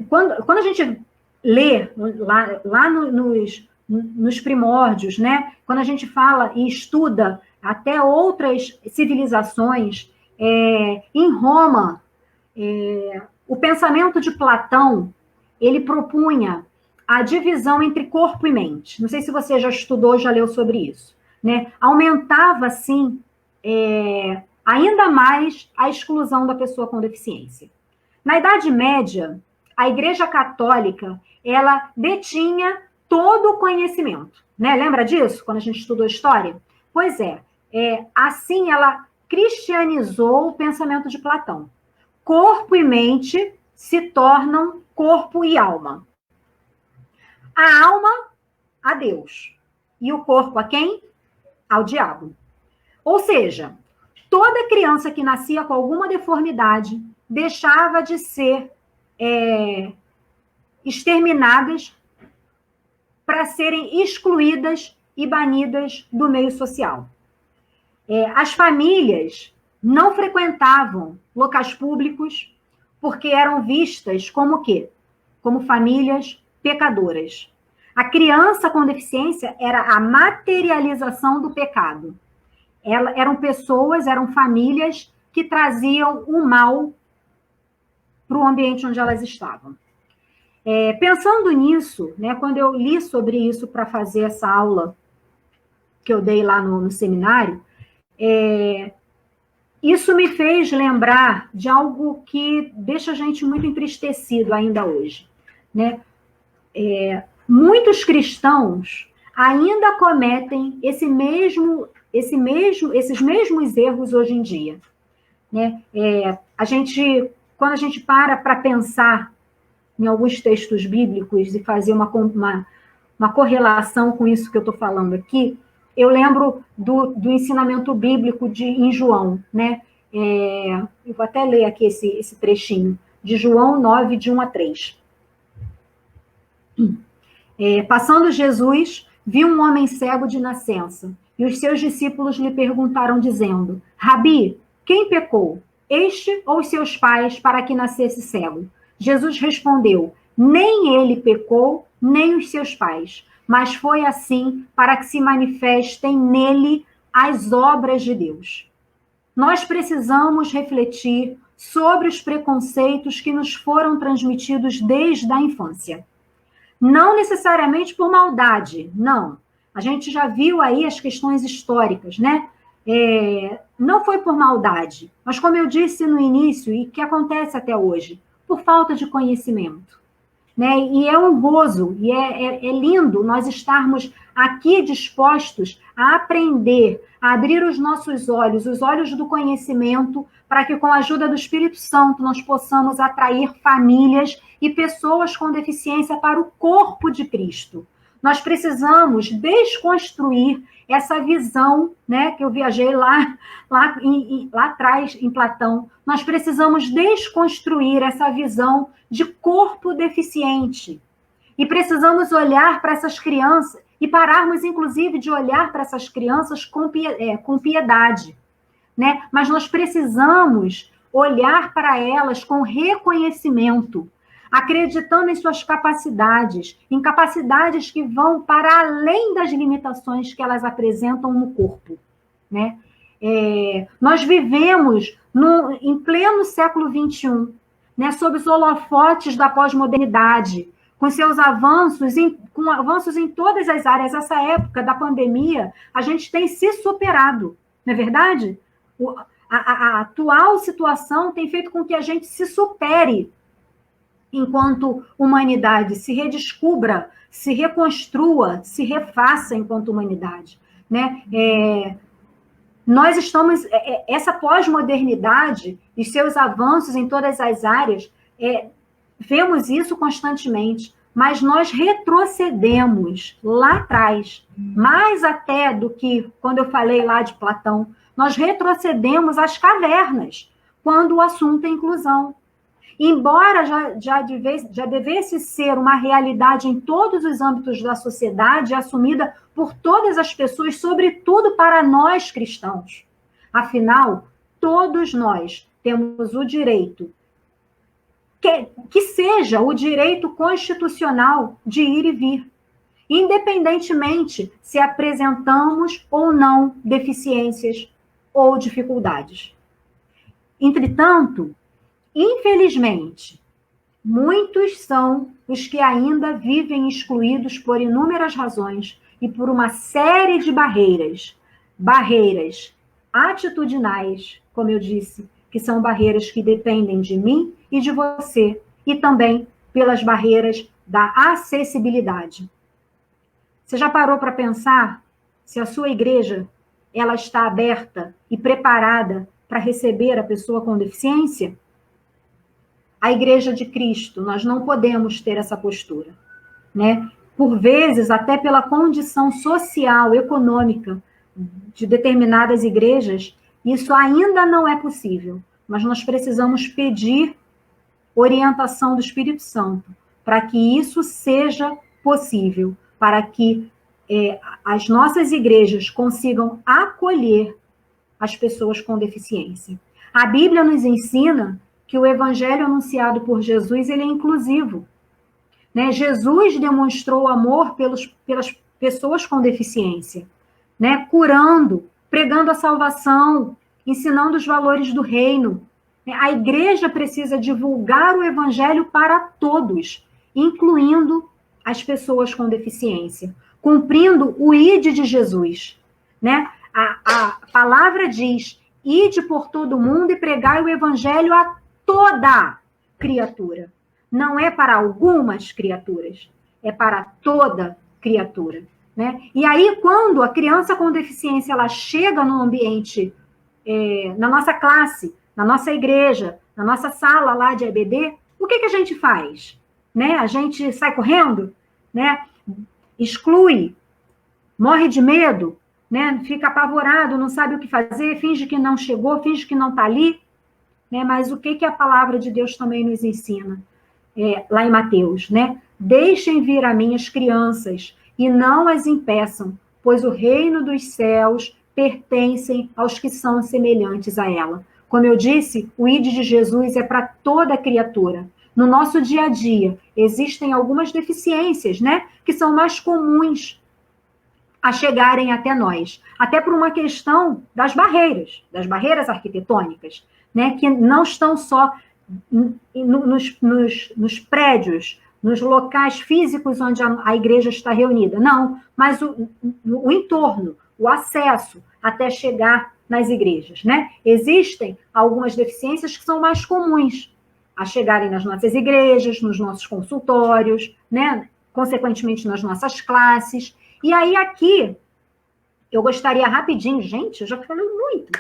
quando a gente lê lá nos primórdios, né, quando a gente fala e estuda até outras civilizações, em Roma, o pensamento de Platão, ele propunha a divisão entre corpo e mente. Não sei se você já estudou, já leu sobre isso, né? Aumentava, assim, ainda mais a exclusão da pessoa com deficiência. Na Idade Média, a Igreja Católica, ela detinha todo o conhecimento, né? Lembra disso, quando a gente estudou história? Pois assim ela cristianizou o pensamento de Platão. Corpo e mente se tornam corpo e alma. A alma, a Deus. E o corpo a quem? Ao diabo. Ou seja, toda criança que nascia com alguma deformidade deixava de ser exterminadas para serem excluídas e banidas do meio social. As famílias não frequentavam locais públicos porque eram vistas como o quê? Como famílias pecadoras. A criança com deficiência era a materialização do pecado. Eram famílias que traziam o mal para o ambiente onde elas estavam. Pensando nisso, né, quando eu li sobre isso para fazer essa aula que eu dei lá no seminário, isso me fez lembrar de algo que deixa a gente muito entristecido ainda hoje, né? Muitos cristãos ainda cometem esses mesmos erros hoje em dia, né? Quando a gente para pensar em alguns textos bíblicos e fazer uma correlação com isso que eu estou falando aqui, eu lembro do ensinamento bíblico em João, né? Eu vou até ler aqui esse trechinho, de João 9, de 1 a 3. Passando Jesus, viu um homem cego de nascença, e os seus discípulos lhe perguntaram, dizendo: Rabi, quem pecou, este ou os seus pais, para que nascesse cego? Jesus respondeu: nem ele pecou, nem os seus pais, mas foi assim para que se manifestem nele as obras de Deus. nós precisamos refletir sobre os preconceitos que nos foram transmitidos desde a infância. Não necessariamente por maldade, não. A gente já viu aí as questões históricas, né? Não foi por maldade, mas como eu disse no início, e que acontece até hoje, por falta de conhecimento. Né? E é honroso, e é lindo nós estarmos aqui dispostos a aprender, a abrir os nossos olhos, os olhos do conhecimento, para que com a ajuda do Espírito Santo nós possamos atrair famílias e pessoas com deficiência para o corpo de Cristo. Nós precisamos desconstruir essa visão, né, que eu viajei lá atrás, em Platão. Nós precisamos desconstruir essa visão de corpo deficiente. E precisamos olhar para essas crianças, e pararmos, inclusive, de olhar para essas crianças com piedade. Né? Mas nós precisamos olhar para elas com reconhecimento, acreditando em suas capacidades, em capacidades que vão para além das limitações que elas apresentam no corpo. Né? Nós vivemos em pleno século XXI, né, sob os holofotes da pós-modernidade, com seus avanços, com avanços em todas as áreas. Essa época da pandemia, a gente tem se superado, não é verdade? A atual situação tem feito com que a gente se supere enquanto humanidade, se redescubra, se reconstrua, se refaça enquanto humanidade. Né? Nós estamos... Essa pós-modernidade e seus avanços em todas as áreas, vemos isso constantemente, mas nós retrocedemos lá atrás, mais até do que quando eu falei lá de Platão, nós retrocedemos às cavernas, quando o assunto é inclusão. Embora já devesse ser uma realidade em todos os âmbitos da sociedade, assumida por todas as pessoas, sobretudo para nós cristãos. Afinal, todos nós temos o direito, que seja o direito constitucional de ir e vir, independentemente se apresentamos ou não deficiências ou dificuldades. Entretanto, infelizmente, muitos são os que ainda vivem excluídos por inúmeras razões e por uma série de barreiras atitudinais, como eu disse, que são barreiras que dependem de mim e de você, e também pelas barreiras da acessibilidade. Você já parou para pensar se a sua igreja ela está aberta e preparada para receber a pessoa com deficiência? A Igreja de Cristo, nós não podemos ter essa postura, né? Por vezes, até pela condição social, econômica de determinadas igrejas, isso ainda não é possível, mas nós precisamos pedir orientação do Espírito Santo para que isso seja possível, para que as nossas igrejas consigam acolher as pessoas com deficiência. A Bíblia nos ensina que o evangelho anunciado por Jesus, ele é inclusivo. Né? Jesus demonstrou amor pelas pessoas com deficiência, né? Curando, pregando a salvação, ensinando os valores do reino. A igreja precisa divulgar o evangelho para todos, incluindo as pessoas com deficiência, cumprindo o ide de Jesus. Né? A palavra diz: ide por todo mundo e pregai o evangelho a toda criatura. Não é para algumas criaturas, é para toda criatura. Né? E aí, quando a criança com deficiência ela chega no ambiente, na nossa classe, na nossa igreja, na nossa sala lá de EBD, o que a gente faz? Né? A gente sai correndo, né? Exclui, morre de medo, né? Fica apavorado, não sabe o que fazer, finge que não chegou, finge que não está ali. Né? Mas o que a palavra de Deus também nos ensina? Lá em Mateus, né? Deixem vir a mim as crianças e não as impeçam, pois o reino dos céus pertencem aos que são semelhantes a ela. Como eu disse, o ide de Jesus é para toda criatura. No nosso dia a dia, existem algumas deficiências, né? Que são mais comuns a chegarem até nós, até por uma questão das barreiras arquitetônicas, né, que não estão só nos prédios, nos locais físicos onde a igreja está reunida, não, mas o entorno, o acesso até chegar nas igrejas, né? Existem algumas deficiências que são mais comuns a chegarem nas nossas igrejas, nos nossos consultórios, né? Consequentemente nas nossas classes. E aí aqui, eu gostaria rapidinho, gente, eu já falei muito,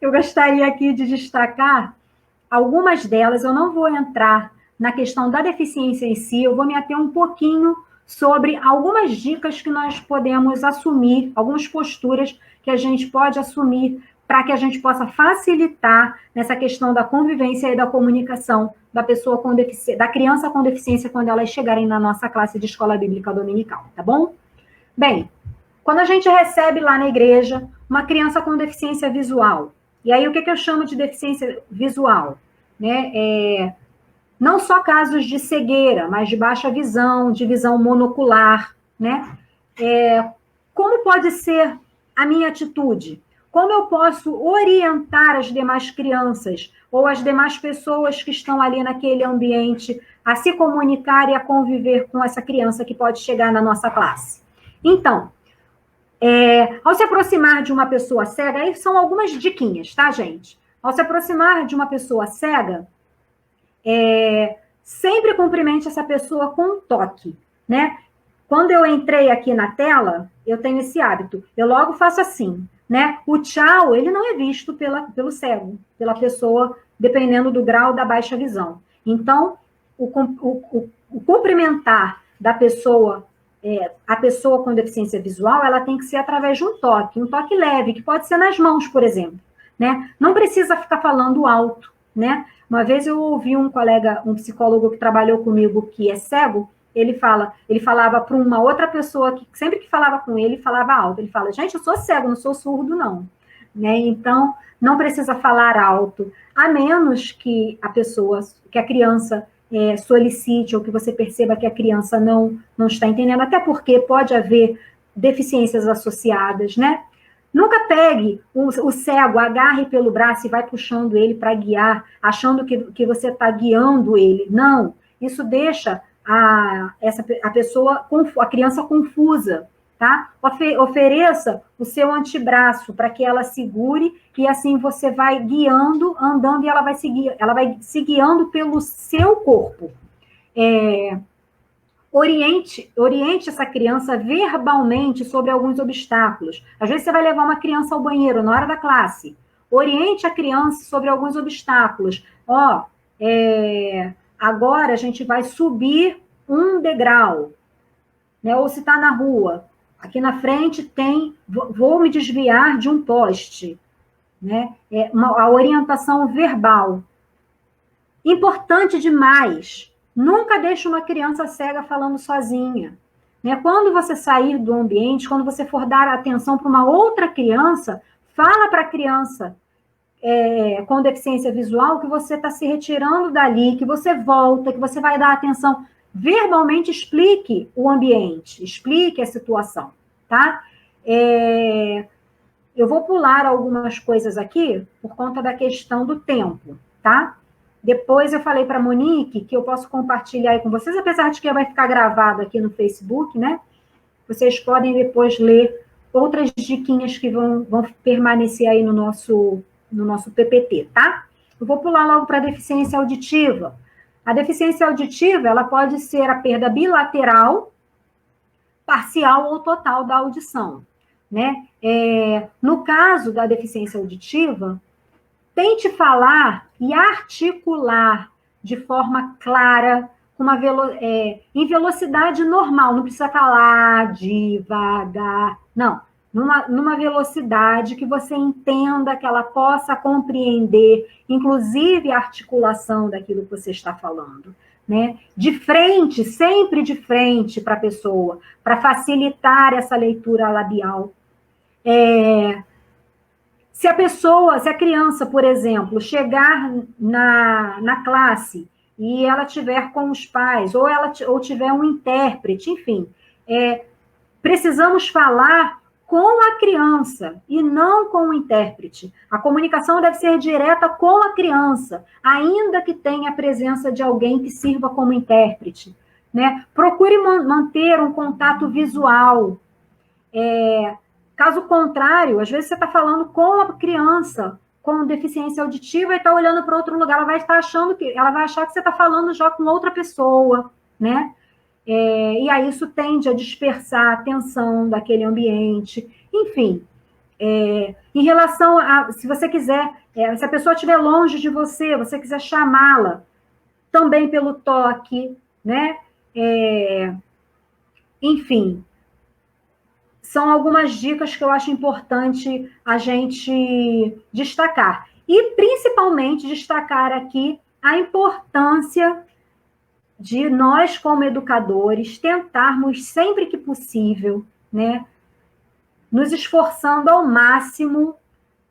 eu gostaria aqui de destacar algumas delas. Eu não vou entrar na questão da deficiência em si, eu vou me ater um pouquinho sobre algumas dicas que nós podemos assumir, algumas posturas que a gente pode assumir para que a gente possa facilitar nessa questão da convivência e da comunicação da pessoa com deficiência, da criança com deficiência quando elas chegarem na nossa classe de escola bíblica dominical, tá bom? Bem, quando a gente recebe lá na igreja uma criança com deficiência visual, e aí o que eu chamo de deficiência visual? Né? Não só casos de cegueira, mas de baixa visão, de visão monocular, né? Como pode ser a minha atitude? Como eu posso orientar as demais crianças ou as demais pessoas que estão ali naquele ambiente a se comunicar e a conviver com essa criança que pode chegar na nossa classe? Então, ao se aproximar de uma pessoa cega, aí são algumas diquinhas, tá, gente? Ao se aproximar de uma pessoa cega, sempre cumprimente essa pessoa com um toque, né? Quando eu entrei aqui na tela, eu tenho esse hábito, eu logo faço assim, né? O tchau, ele não é visto pelo cego, pela pessoa, dependendo do grau da baixa visão. Então, o cumprimentar da pessoa, a pessoa com deficiência visual, ela tem que ser através de um toque leve, que pode ser nas mãos, por exemplo, né? Não precisa ficar falando alto, né? Uma vez eu ouvi um colega, um psicólogo que trabalhou comigo, que é cego, ele falava para uma outra pessoa que sempre que falava com ele, falava alto. Ele fala, gente, eu sou cego, não sou surdo, não. Né? Então, não precisa falar alto, a menos que a criança solicite ou que você perceba que a criança não está entendendo, até porque pode haver deficiências associadas, né? Nunca pegue o cego, agarre pelo braço e vai puxando ele para guiar, achando que você está guiando ele. Não, isso deixa a criança confusa, tá? Ofereça o seu antebraço para que ela segure e assim você vai guiando, andando e ela vai se guiando pelo seu corpo. Oriente essa criança verbalmente sobre alguns obstáculos. Às vezes você vai levar uma criança ao banheiro na hora da classe. Oriente a criança sobre alguns obstáculos. Agora a gente vai subir um degrau, né? Ou se está na rua, aqui na frente vou me desviar de um poste, né? A orientação verbal. Importante demais. Nunca deixe uma criança cega falando sozinha. Né? Quando você sair do ambiente, quando você for dar atenção para uma outra criança, fala para a criança com deficiência visual que você está se retirando dali, que você volta, que você vai dar atenção. Verbalmente explique o ambiente, explique a situação, tá? Eu vou pular algumas coisas aqui por conta da questão do tempo, tá? Depois eu falei para a Monique que eu posso compartilhar aí com vocês, apesar de que vai ficar gravado aqui no Facebook, né? Vocês podem depois ler outras diquinhas que vão permanecer aí no nosso PPT, tá? Eu vou pular logo para a deficiência auditiva. A deficiência auditiva, ela pode ser a perda bilateral, parcial ou total da audição, né? No caso da deficiência auditiva, tente falar e articular de forma clara, em velocidade normal, não precisa falar devagar, não. Numa velocidade que você entenda, que ela possa compreender, inclusive a articulação daquilo que você está falando. Né? De frente, sempre de frente para a pessoa, para facilitar essa leitura labial. Se a criança, por exemplo, chegar na classe e ela tiver com os pais, ou tiver um intérprete, enfim, precisamos falar com a criança e não com o intérprete. A comunicação deve ser direta com a criança, ainda que tenha a presença de alguém que sirva como intérprete, né? Procure manter um contato visual. Caso contrário, às vezes você está falando com a criança com deficiência auditiva e está olhando para outro lugar, ela vai achar que você está falando já com outra pessoa, né? E aí isso tende a dispersar a atenção daquele ambiente. Enfim, em relação a, se você quiser, se a pessoa estiver longe de você, você quiser chamá-la, também pelo toque, né? Enfim, são algumas dicas que eu acho importante a gente destacar. E, principalmente, destacar aqui a importância de nós, como educadores, tentarmos, sempre que possível, né, nos esforçando ao máximo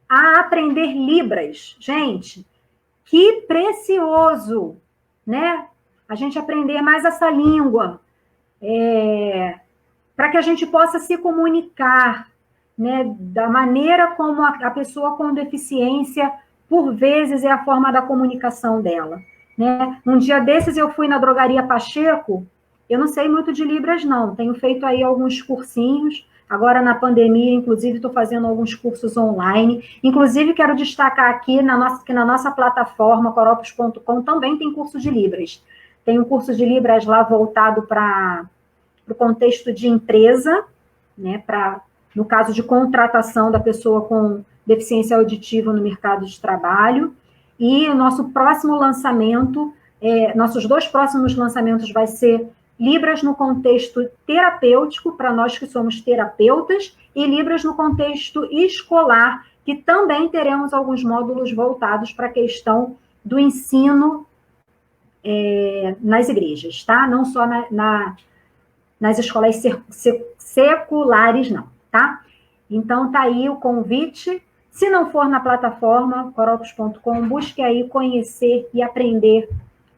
a aprender Libras. Gente, que precioso, né? A gente aprender mais essa língua, para que a gente possa se comunicar, né, da maneira como a pessoa com deficiência, por vezes, é a forma da comunicação dela. Né? Um dia desses eu fui na drogaria Pacheco, eu não sei muito de Libras, não, tenho feito aí alguns cursinhos, agora na pandemia, inclusive, estou fazendo alguns cursos online, inclusive quero destacar aqui que na nossa plataforma, coropos.com, também tem curso de Libras. Tem um curso de Libras lá voltado para o contexto de empresa, né, no caso de contratação da pessoa com deficiência auditiva no mercado de trabalho. E o nosso próximo lançamento, nossos 2 próximos lançamentos vai ser Libras no contexto terapêutico, para nós que somos terapeutas, e Libras no contexto escolar, que também teremos alguns módulos voltados para a questão do ensino nas igrejas, tá? Não só nas escolas seculares, não, tá? Então, tá aí o convite. Se não for na plataforma, coropos.com, busque aí conhecer e aprender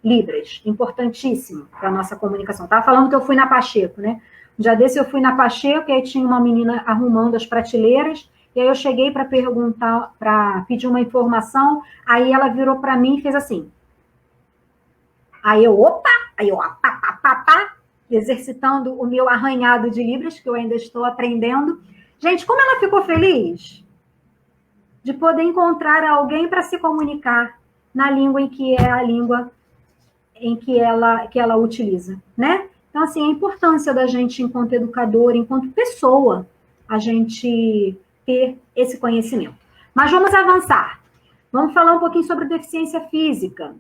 Libras. Importantíssimo para a nossa comunicação. Estava falando que eu fui na Pacheco, né? Um dia desse eu fui na Pacheco, e aí tinha uma menina arrumando as prateleiras, e aí eu cheguei para perguntar, para pedir uma informação, aí ela virou para mim e fez assim. Aí eu, exercitando o meu arranhado de Libras, que eu ainda estou aprendendo. Gente, como ela ficou feliz de poder encontrar alguém para se comunicar na língua em que é a língua em que ela utiliza, né? Então, assim, a importância da gente, enquanto educador, enquanto pessoa, a gente ter esse conhecimento. Mas vamos avançar. Vamos falar um pouquinho sobre deficiência física.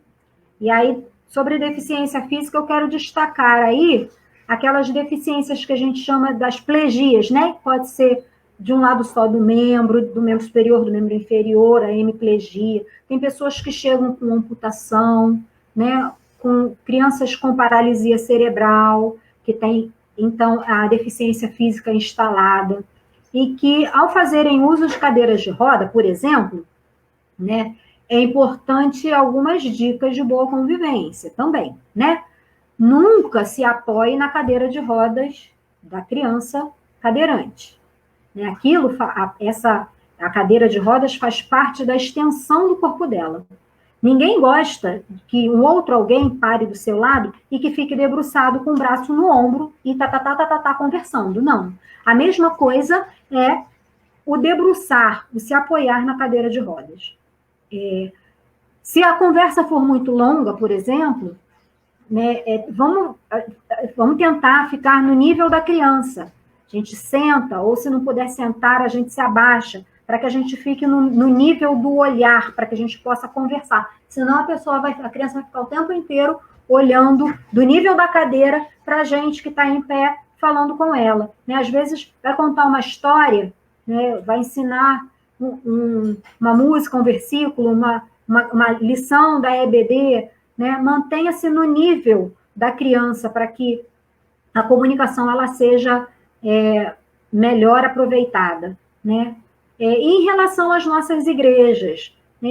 E aí, sobre deficiência física, eu quero destacar aí aquelas deficiências que a gente chama das plegias, né? Pode ser de um lado só do membro superior, do membro inferior, a hemiplegia. Tem pessoas que chegam com amputação, né? Com crianças com paralisia cerebral, que tem, então, a deficiência física instalada, e que, ao fazerem uso de cadeiras de roda, por exemplo, né, é importante algumas dicas de boa convivência também, né? Nunca se apoie na cadeira de rodas da criança cadeirante. Né? A cadeira de rodas faz parte da extensão do corpo dela. Ninguém gosta que um outro alguém pare do seu lado e que fique debruçado com o braço no ombro e conversando. Não. A mesma coisa é o debruçar, o se apoiar na cadeira de rodas. Se a conversa for muito longa, por exemplo, né, vamos tentar ficar no nível da criança. A gente senta, ou se não puder sentar, a gente se abaixa, para que a gente fique no nível do olhar, para que a gente possa conversar. Senão a criança vai ficar o tempo inteiro olhando do nível da cadeira para a gente que está em pé falando com ela. Né? Às vezes vai contar uma história, né? Vai ensinar uma música, um versículo, uma lição da EBD, né? Mantenha-se no nível da criança para que a comunicação ela seja melhor aproveitada, né? E em relação às nossas igrejas, né,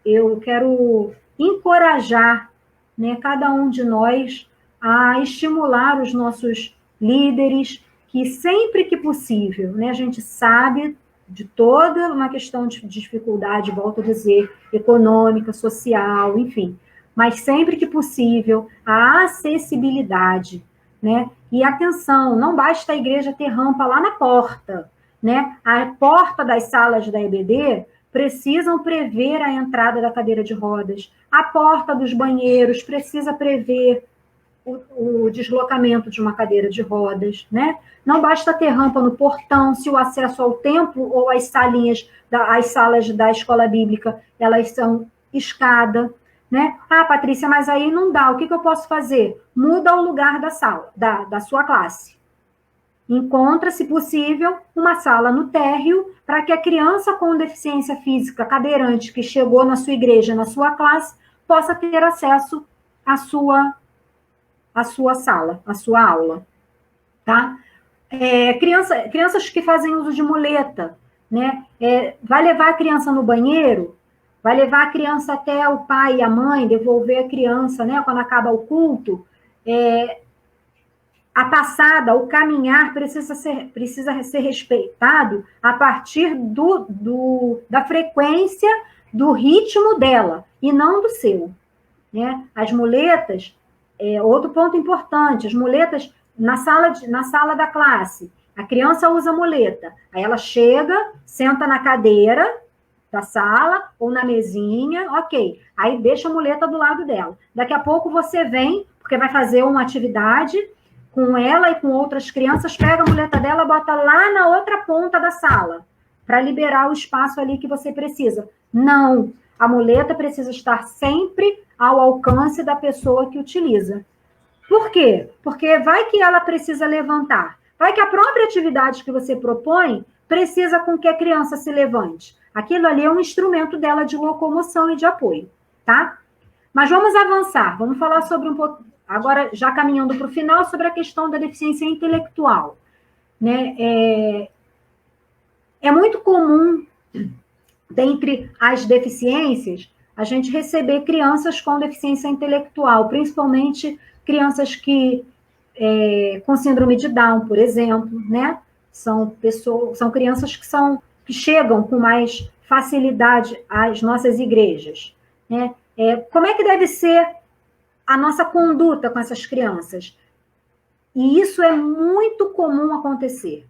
eu quero encorajar, né, cada um de nós a estimular os nossos líderes que sempre que possível, né, a gente sabe de toda uma questão de dificuldade, volto a dizer, econômica, social, enfim, mas sempre que possível, a acessibilidade, né? E atenção, não basta a igreja ter rampa lá na porta, né? A porta das salas da EBD precisam prever a entrada da cadeira de rodas, a porta dos banheiros precisa prever o deslocamento de uma cadeira de rodas, né? Não basta ter rampa no portão, se o acesso ao templo ou às as salas da escola bíblica, elas são escada, né? Ah, Patrícia, mas aí não dá, o que eu posso fazer? Muda o lugar da sala, da sua classe. Encontra, se possível, uma sala no térreo para que a criança com deficiência física cadeirante que chegou na sua igreja, na sua classe, possa ter acesso à sua sala, à sua aula, tá? Crianças que fazem uso de muleta, né? Vai levar a criança no banheiro, vai levar a criança até o pai e a mãe, devolver a criança, né? Quando acaba o culto, a passada, o caminhar precisa ser respeitado a partir da frequência, do ritmo dela, e não do seu, né? As muletas, outro ponto importante, as muletas na sala da classe, a criança usa muleta, aí ela chega, senta na cadeira da sala ou na mesinha, ok, aí deixa a muleta do lado dela. Daqui a pouco você vem, porque vai fazer uma atividade com ela e com outras crianças, pega a muleta dela, bota lá na outra ponta da sala, para liberar o espaço ali que você precisa. Não, a muleta precisa estar sempre ao alcance da pessoa que utiliza. Por quê? Porque vai que ela precisa levantar. Vai que a própria atividade que você propõe precisa com que a criança se levante. Aquilo ali é um instrumento dela de locomoção e de apoio, tá? Mas vamos avançar. Vamos falar sobre um pouco, agora já caminhando para o final, sobre a questão da deficiência intelectual, né? É muito comum, dentre as deficiências, a gente receber crianças com deficiência intelectual, principalmente crianças com síndrome de Down, por exemplo, né? São crianças que chegam com mais facilidade às nossas igrejas, né? Como é que deve ser a nossa conduta com essas crianças? E isso é muito comum acontecer.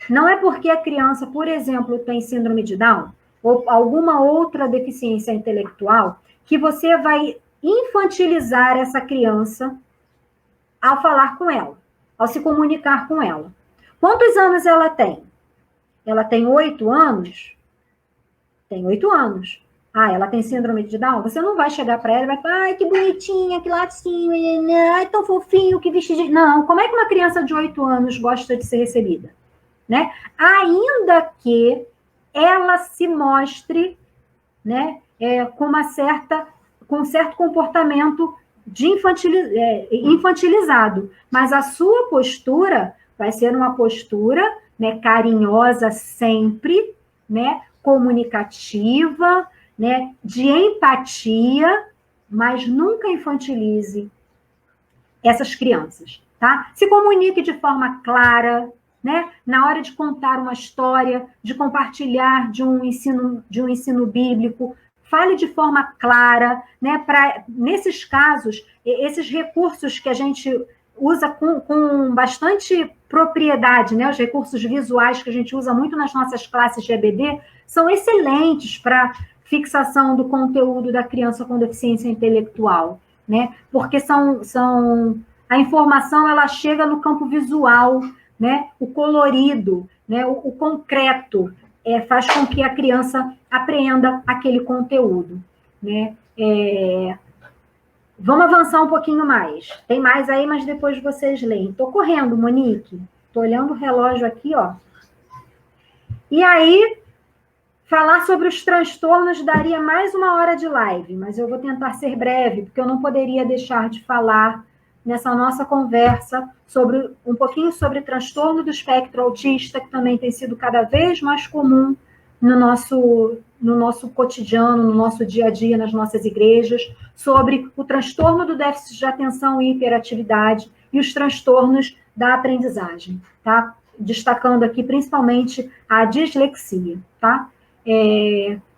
Não é porque a criança, por exemplo, tem síndrome de Down ou alguma outra deficiência intelectual que você vai infantilizar essa criança ao falar com ela, ao se comunicar com ela. Quantos anos ela tem? Ela tem 8 anos? Tem 8 anos. Ah, ela tem síndrome de Down? Você não vai chegar para ela e vai falar, ai, que bonitinha, que latinha, ai, tão fofinho, que vestidinho. Não, como é que uma criança de 8 anos gosta de ser recebida? Né? Ainda que ela se mostre, né, com um certo comportamento infantilizado, mas a sua postura vai ser uma postura, né, carinhosa sempre, né, comunicativa, né, de empatia, mas nunca infantilize essas crianças, tá? Se comunique de forma clara, né? Na hora de contar uma história, de compartilhar de um ensino bíblico, fale de forma clara, né? Nesses casos, esses recursos que a gente usa com bastante propriedade, né? Os recursos visuais que a gente usa muito nas nossas classes de EBD são excelentes para fixação do conteúdo da criança com deficiência intelectual, né? Porque a informação ela chega no campo visual, né? O colorido, né? O concreto faz com que a criança apreenda aquele conteúdo, né? Vamos avançar um pouquinho mais. Tem mais aí, mas depois vocês leem. Estou correndo, Monique. Estou olhando o relógio aqui, ó. E aí, falar sobre os transtornos daria mais 1 hora de live, mas eu vou tentar ser breve, porque eu não poderia deixar de falar nessa nossa conversa um pouquinho sobre transtorno do espectro autista, que também tem sido cada vez mais comum no nosso cotidiano, no nosso dia a dia, nas nossas igrejas, sobre o transtorno do déficit de atenção e hiperatividade e os transtornos da aprendizagem, tá? Destacando aqui principalmente a dislexia, tá?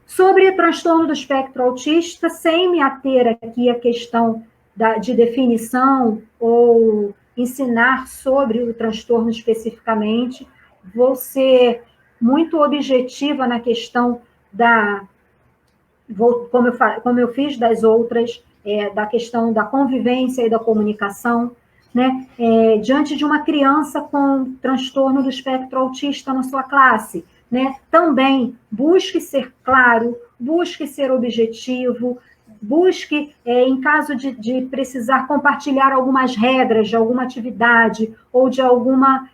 Sobre transtorno do espectro autista, sem me ater aqui à questão de definição ou ensinar sobre o transtorno especificamente, vou ser muito objetiva na questão como eu fiz das outras, da questão da convivência e da comunicação, né? Diante de uma criança com transtorno do espectro autista na sua classe, né? Também busque ser claro, busque ser objetivo, busque, em caso de precisar compartilhar algumas regras de alguma atividade ou de alguma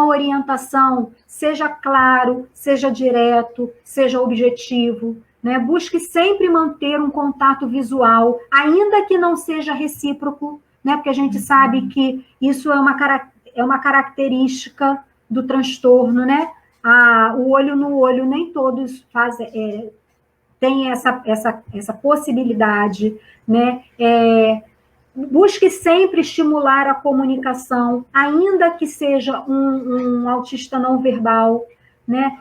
orientação, seja claro, seja direto, seja objetivo, né? Busque sempre manter um contato visual, ainda que não seja recíproco, né? Porque a gente sabe que isso é uma característica do transtorno, né? O olho no olho, nem todos têm essa possibilidade, né? Busque sempre estimular a comunicação, ainda que seja um autista não verbal, né?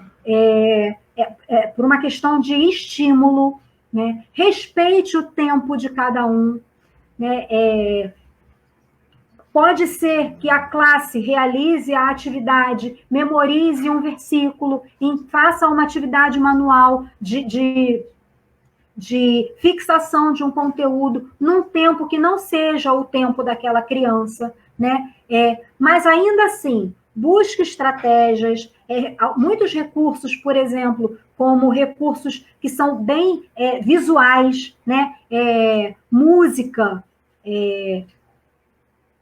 Por uma questão de estímulo, né? Respeite o tempo de cada um, né? Pode ser que a classe realize a atividade, memorize um versículo, faça uma atividade manual de fixação de um conteúdo num tempo que não seja o tempo daquela criança, né? Mas ainda assim, busque estratégias, muitos recursos, por exemplo, como recursos que são bem visuais, né? Música,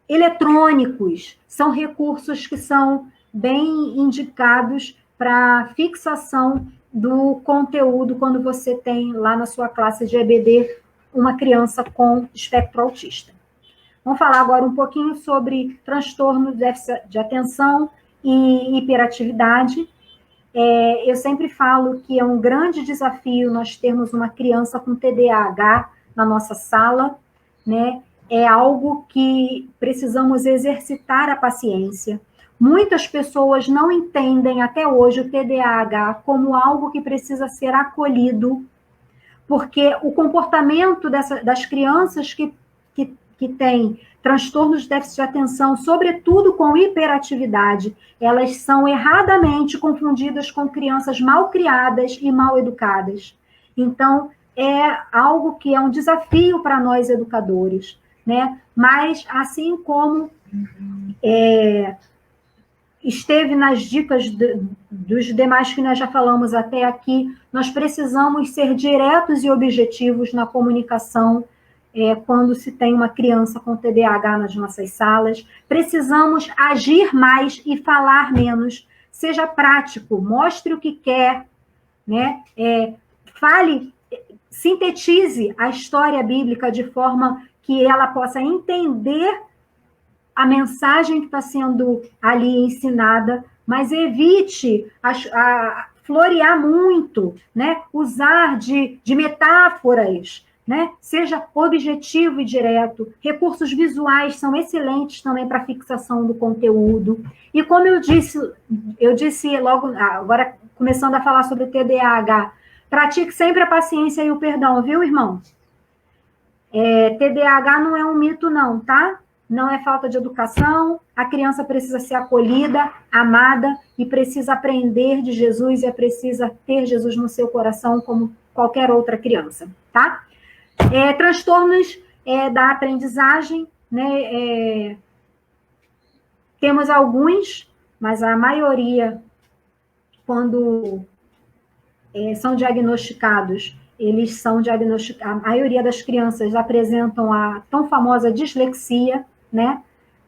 eletrônicos, são recursos que são bem indicados para fixação do conteúdo quando você tem lá na sua classe de EBD uma criança com espectro autista. Vamos falar agora um pouquinho sobre transtorno de déficit de atenção e hiperatividade. Eu sempre falo que é um grande desafio nós termos uma criança com TDAH na nossa sala, né? É algo que precisamos exercitar a paciência. Muitas pessoas não entendem até hoje o TDAH como algo que precisa ser acolhido, porque o comportamento das crianças que têm transtornos de déficit de atenção, sobretudo com hiperatividade, elas são erradamente confundidas com crianças mal criadas e mal educadas. Então, é algo que é um desafio para nós educadores, né? Mas, assim como esteve nas dicas dos demais que nós já falamos até aqui, nós precisamos ser diretos e objetivos na comunicação quando se tem uma criança com TDAH nas nossas salas. Precisamos agir mais e falar menos. Seja prático, mostre o que quer, né? Fale, sintetize a história bíblica de forma que ela possa entender a mensagem que está sendo ali ensinada, mas evite florear muito, né? Usar de metáforas, né? Seja objetivo e direto. Recursos visuais são excelentes também para fixação do conteúdo. E como eu disse logo, agora começando a falar sobre o TDAH, pratique sempre a paciência e o perdão, viu, irmão? TDAH não é um mito, não, tá? Não é falta de educação, a criança precisa ser acolhida, amada e precisa aprender de Jesus e precisa ter Jesus no seu coração como qualquer outra criança, tá? Transtornos da aprendizagem, né? Temos alguns, mas a maioria, quando são diagnosticados, a maioria das crianças apresentam a tão famosa dislexia, né?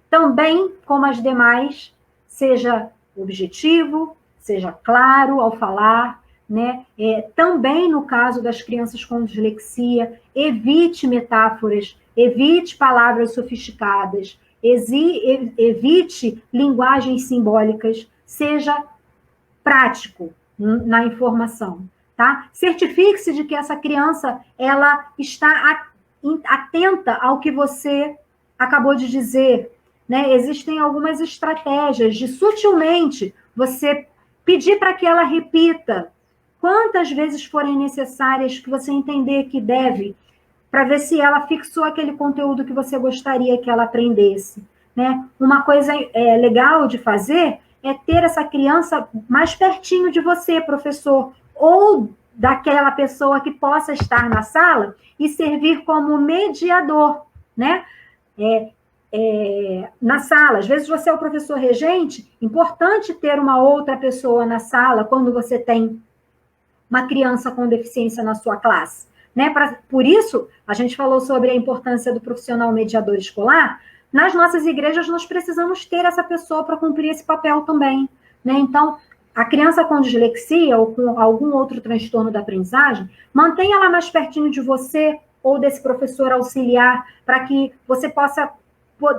Também, como as demais, seja objetivo, seja claro ao falar, né? Também, no caso das crianças com dislexia, evite metáforas, evite palavras sofisticadas, evite linguagens simbólicas, seja prático na informação, tá? Certifique-se de que essa criança ela está atenta ao que você acabou de dizer, né? Existem algumas estratégias de sutilmente você pedir para que ela repita quantas vezes forem necessárias, que você entender que deve, para ver se ela fixou aquele conteúdo que você gostaria que ela aprendesse, né? Uma coisa legal de fazer é ter essa criança mais pertinho de você, professor, ou daquela pessoa que possa estar na sala e servir como mediador, né? Na sala, às vezes você é o professor regente, importante ter uma outra pessoa na sala quando você tem uma criança com deficiência na sua classe, né? Por isso, a gente falou sobre a importância do profissional mediador escolar. Nas nossas igrejas, nós precisamos ter essa pessoa para cumprir esse papel também, né? Então, a criança com dislexia ou com algum outro transtorno da aprendizagem, mantenha ela mais pertinho de você ou desse professor auxiliar, para que você possa,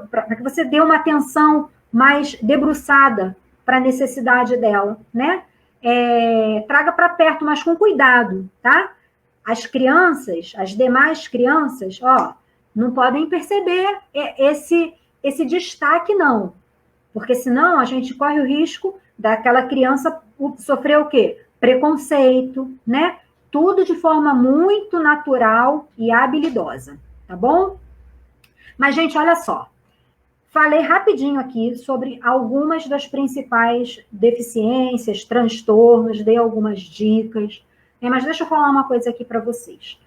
para que você dê uma atenção mais debruçada para a necessidade dela, né? Traga para perto, mas com cuidado, tá? As crianças, as demais crianças, não podem perceber esse destaque, não. Porque senão a gente corre o risco daquela criança sofrer o quê? Preconceito, né? Tudo de forma muito natural e habilidosa, tá bom? Mas, gente, olha só. Falei rapidinho aqui sobre algumas das principais deficiências, transtornos, dei algumas dicas. Mas deixa eu falar uma coisa aqui para vocês.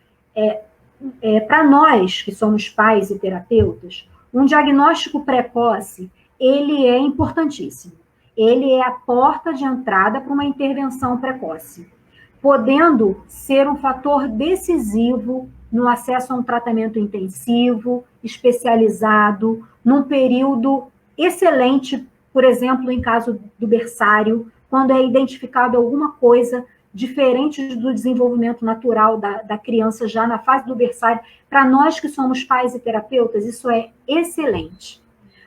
Para nós, que somos pais e terapeutas, um diagnóstico precoce, ele é importantíssimo. Ele é a porta de entrada para uma intervenção precoce, podendo ser um fator decisivo no acesso a um tratamento intensivo, especializado, num período excelente, por exemplo, em caso do berçário, quando é identificado alguma coisa diferente do desenvolvimento natural da criança já na fase do berçário. Para nós que somos pais e terapeutas, isso é excelente.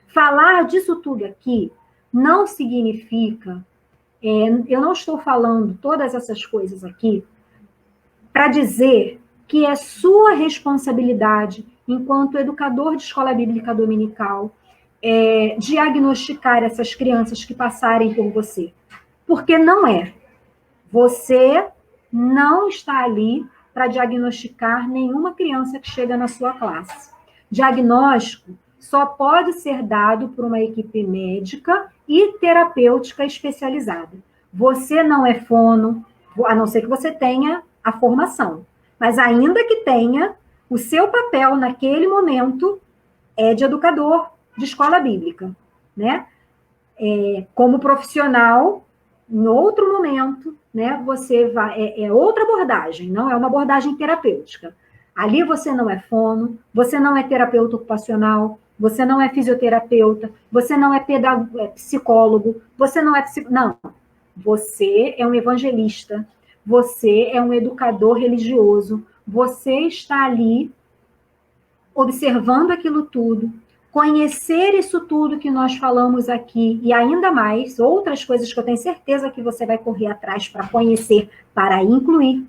Falar disso tudo aqui não significa, eu não estou falando todas essas coisas aqui para dizer que é sua responsabilidade, enquanto educador de escola bíblica dominical, diagnosticar essas crianças que passarem por você. Porque não é. Você não está ali para diagnosticar nenhuma criança que chega na sua classe. Diagnóstico só pode ser dado por uma equipe médica e terapêutica especializada. Você não é fono, a não ser que você tenha a formação. Mas ainda que tenha, o seu papel naquele momento é de educador de escola bíblica, né? Como profissional, em outro momento, né, você vai... É outra abordagem, não é uma abordagem terapêutica. Ali você não é fono, você não é terapeuta ocupacional, você não é fisioterapeuta, você não é psicólogo, você não é... Não, você é um evangelista, você é um educador religioso, você está ali observando aquilo tudo, conhecer isso tudo que nós falamos aqui e ainda mais, outras coisas que eu tenho certeza que você vai correr atrás para conhecer, para incluir.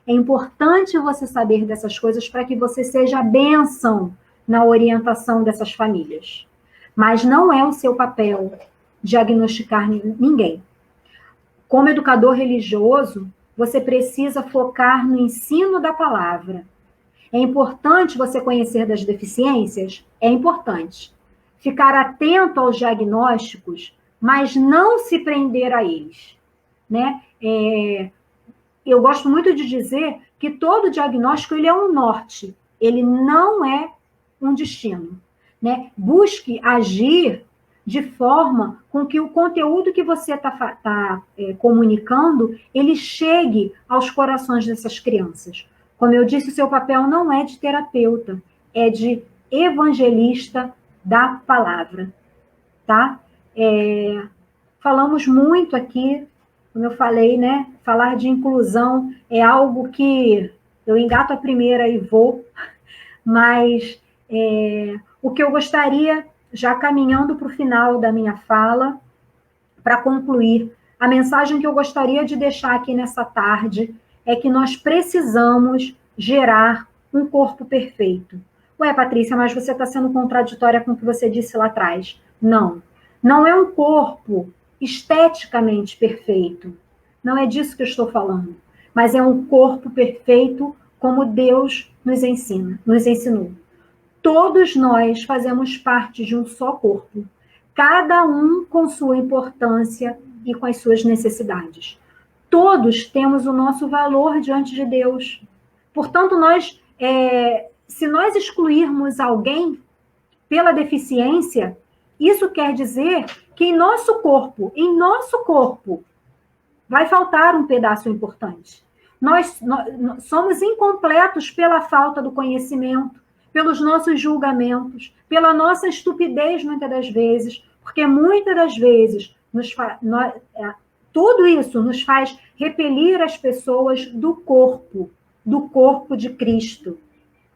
É importante você saber dessas coisas para que você seja bênção na orientação dessas famílias. Mas não é o seu papel diagnosticar ninguém. Como educador religioso, você precisa focar no ensino da palavra. É importante você conhecer das deficiências? É importante. Ficar atento aos diagnósticos, mas não se prender a eles, né? Eu gosto muito de dizer que todo diagnóstico ele é um norte, ele não é um destino, né? Busque agir de forma com que o conteúdo que você está comunicando, ele chegue aos corações dessas crianças. Como eu disse, o seu papel não é de terapeuta, é de evangelista da palavra, tá? Falamos muito aqui, como eu falei, né? Falar de inclusão é algo que eu engato a primeira e vou, mas o que eu gostaria, já caminhando para o final da minha fala, para concluir, a mensagem que eu gostaria de deixar aqui nessa tarde é que nós precisamos gerar um corpo perfeito. Ué, Patrícia, mas você está sendo contraditória com o que você disse lá atrás. Não. Não é um corpo esteticamente perfeito. Não é disso que eu estou falando. Mas é um corpo perfeito como Deus nos ensina, nos ensinou. Todos nós fazemos parte de um só corpo, cada um com sua importância e com as suas necessidades. Todos temos o nosso valor diante de Deus. Portanto, se nós excluirmos alguém pela deficiência, isso quer dizer que em nosso corpo, vai faltar um pedaço importante. Nós somos incompletos pela falta do conhecimento, pelos nossos julgamentos, pela nossa estupidez, muitas das vezes, porque muitas das vezes tudo isso nos faz repelir as pessoas do corpo de Cristo,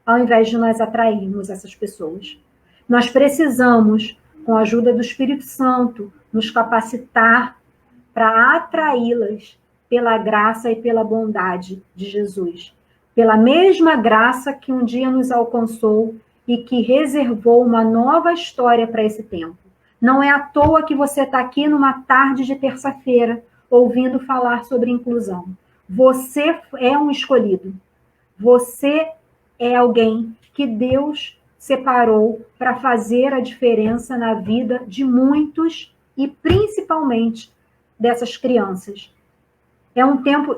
ao invés de nós atrairmos essas pessoas. Nós precisamos, com a ajuda do Espírito Santo, nos capacitar para atraí-las pela graça e pela bondade de Jesus. Pela mesma graça que um dia nos alcançou e que reservou uma nova história para esse tempo. Não é à toa que você está aqui numa tarde de terça-feira, ouvindo falar sobre inclusão. Você é um escolhido. Você é alguém que Deus separou para fazer a diferença na vida de muitos e principalmente dessas crianças.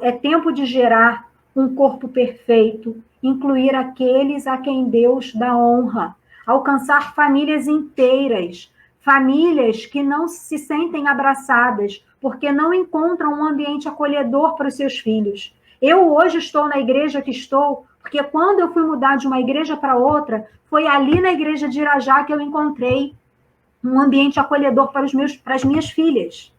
É tempo de gerar um corpo perfeito, incluir aqueles a quem Deus dá honra, alcançar famílias inteiras, famílias que não se sentem abraçadas, porque não encontram um ambiente acolhedor para os seus filhos. Eu hoje estou na igreja que estou, porque quando eu fui mudar de uma igreja para outra, foi ali na igreja de Irajá que eu encontrei um ambiente acolhedor para as minhas filhas.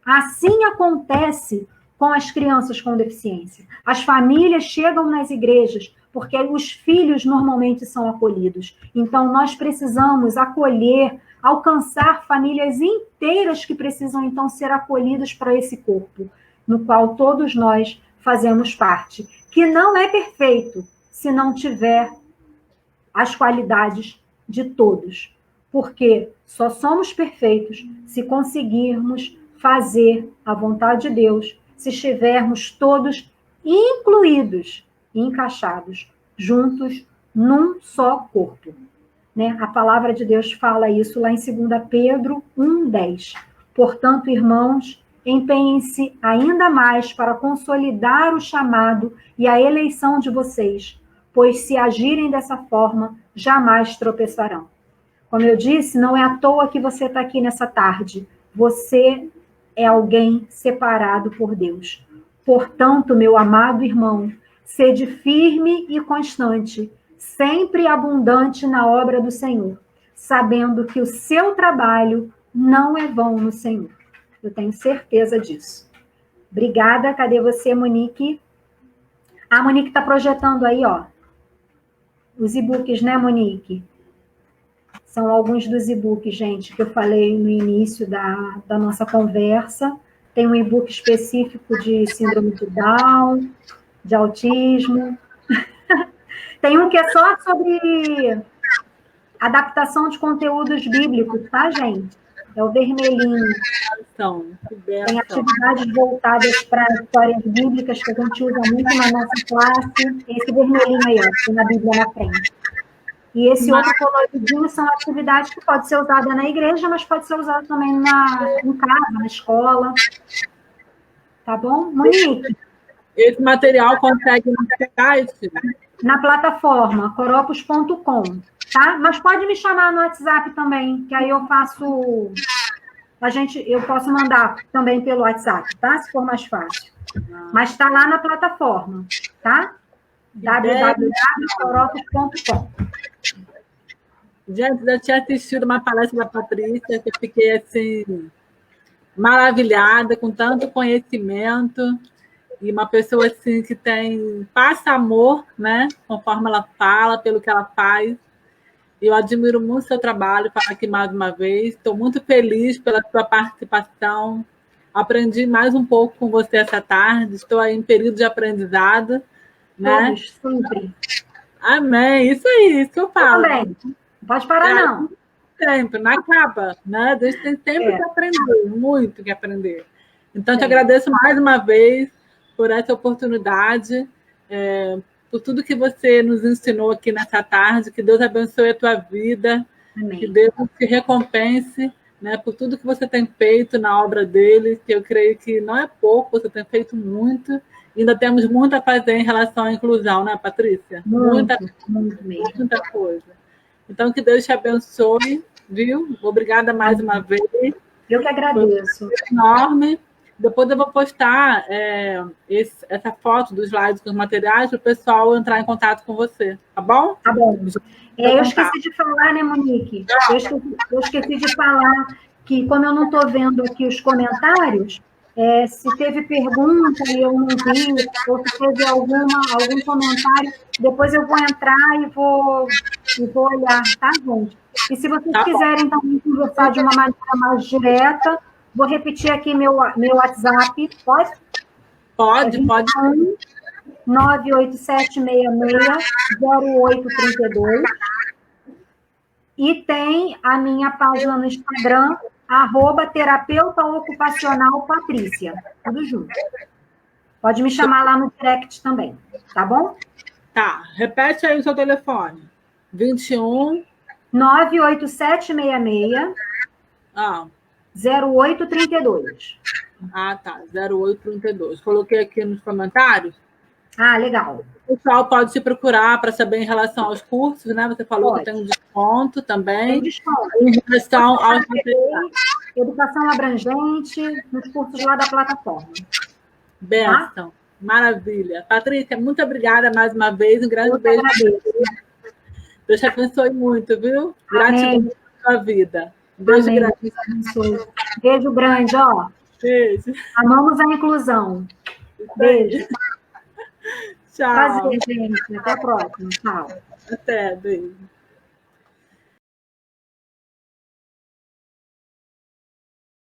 Assim acontece com as crianças com deficiência. As famílias chegam nas igrejas porque os filhos normalmente são acolhidos. Então, nós precisamos acolher, alcançar famílias inteiras que precisam, então, ser acolhidas para esse corpo, no qual todos nós fazemos parte, que não é perfeito se não tiver as qualidades de todos, porque só somos perfeitos se conseguirmos fazer a vontade de Deus, se estivermos todos incluídos e encaixados, juntos, num só corpo. Né? A palavra de Deus fala isso lá em 2 Pedro 1,10. Portanto, irmãos, empenhem-se ainda mais para consolidar o chamado e a eleição de vocês, pois se agirem dessa forma, jamais tropeçarão. Como eu disse, não é à toa que você está aqui nessa tarde. Você é alguém separado por Deus. Portanto, meu amado irmão, sede firme e constante, sempre abundante na obra do Senhor, sabendo que o seu trabalho não é vão no Senhor. Eu tenho certeza disso. Obrigada. Cadê você, Monique? A Monique está projetando aí, ó, os e-books, né, Monique? São alguns dos e-books, gente, que eu falei no início da nossa conversa. Tem um e-book específico de síndrome de Down, de autismo. Tem um que é só sobre adaptação de conteúdos bíblicos, tá, gente? É o vermelhinho. Tem atividades voltadas para histórias bíblicas que a gente usa muito na nossa classe. Esse vermelhinho aí, ó, tem na Bíblia na frente. E esse outro coloridinho são atividades que pode ser usada na igreja, mas pode ser usada também em casa, na escola. Tá bom? Monique? Esse material consegue no site? Na plataforma coropos.com, tá? Mas pode me chamar no WhatsApp também, que aí eu faço... Eu posso mandar também pelo WhatsApp, tá? Se for mais fácil. Mas está lá na plataforma, tá? www.coropos.com. Gente, eu tinha assistido uma palestra da Patrícia, que eu fiquei, assim, maravilhada, com tanto conhecimento, e uma pessoa, assim, que passa amor, né? Conforme ela fala, pelo que ela faz. Eu admiro muito o seu trabalho, falo aqui mais uma vez. Estou muito feliz pela sua participação. Aprendi mais um pouco com você essa tarde. Estou aí em período de aprendizado. Né? Sempre. Amém. Isso aí, isso que eu falo. Também. Não pode parar, não. Sempre, não acaba, né? Deus tem sempre que aprender, muito que aprender. Então, te agradeço mais uma vez por essa oportunidade, por tudo que você nos ensinou aqui nessa tarde. Que Deus abençoe a tua vida. Amém. Que Deus te recompense, né, por tudo que você tem feito na obra dele, que eu creio que não é pouco, você tem feito muito. Ainda temos muito a fazer em relação à inclusão, né, Patrícia? Muita coisa. Então, que Deus te abençoe, viu? Obrigada mais uma vez. Eu que agradeço. Foi enorme. Depois eu vou postar essa foto dos slides com os materiais para o pessoal entrar em contato com você, tá bom? Tá bom. Eu esqueci de falar, né, Monique? Eu esqueci de falar que, como eu não estou vendo aqui os comentários, se teve pergunta e eu não vi, ou se teve algum comentário, depois eu vou entrar e vou olhar, tá, gente? E se vocês quiserem também conversar de uma maneira mais direta, vou repetir aqui meu WhatsApp, pode? Pode. 987660832. E tem a minha página no Instagram, @terapeuta ocupacional Patrícia. Tudo junto. Pode me chamar lá no direct também, tá bom? Tá. Repete aí o seu telefone. 21 98766 0832. Ah, tá. 0832. Coloquei aqui nos comentários. Ah, legal. O pessoal pode te procurar para saber em relação aos cursos, né? Você falou que tem um desconto também. Tem desconto. Em relação aos educação abrangente nos cursos lá da plataforma. Benção. Tá? Maravilha. Patrícia, muito obrigada mais uma vez. Um grande beijo. Deus te abençoe muito, viu? Gratidão pela sua vida. Beijo grande. Beijo grande, ó. Beijo. Amamos a inclusão. Beijo. Tchau. Prazer, gente. Até a próxima. Tchau. Até, beijo.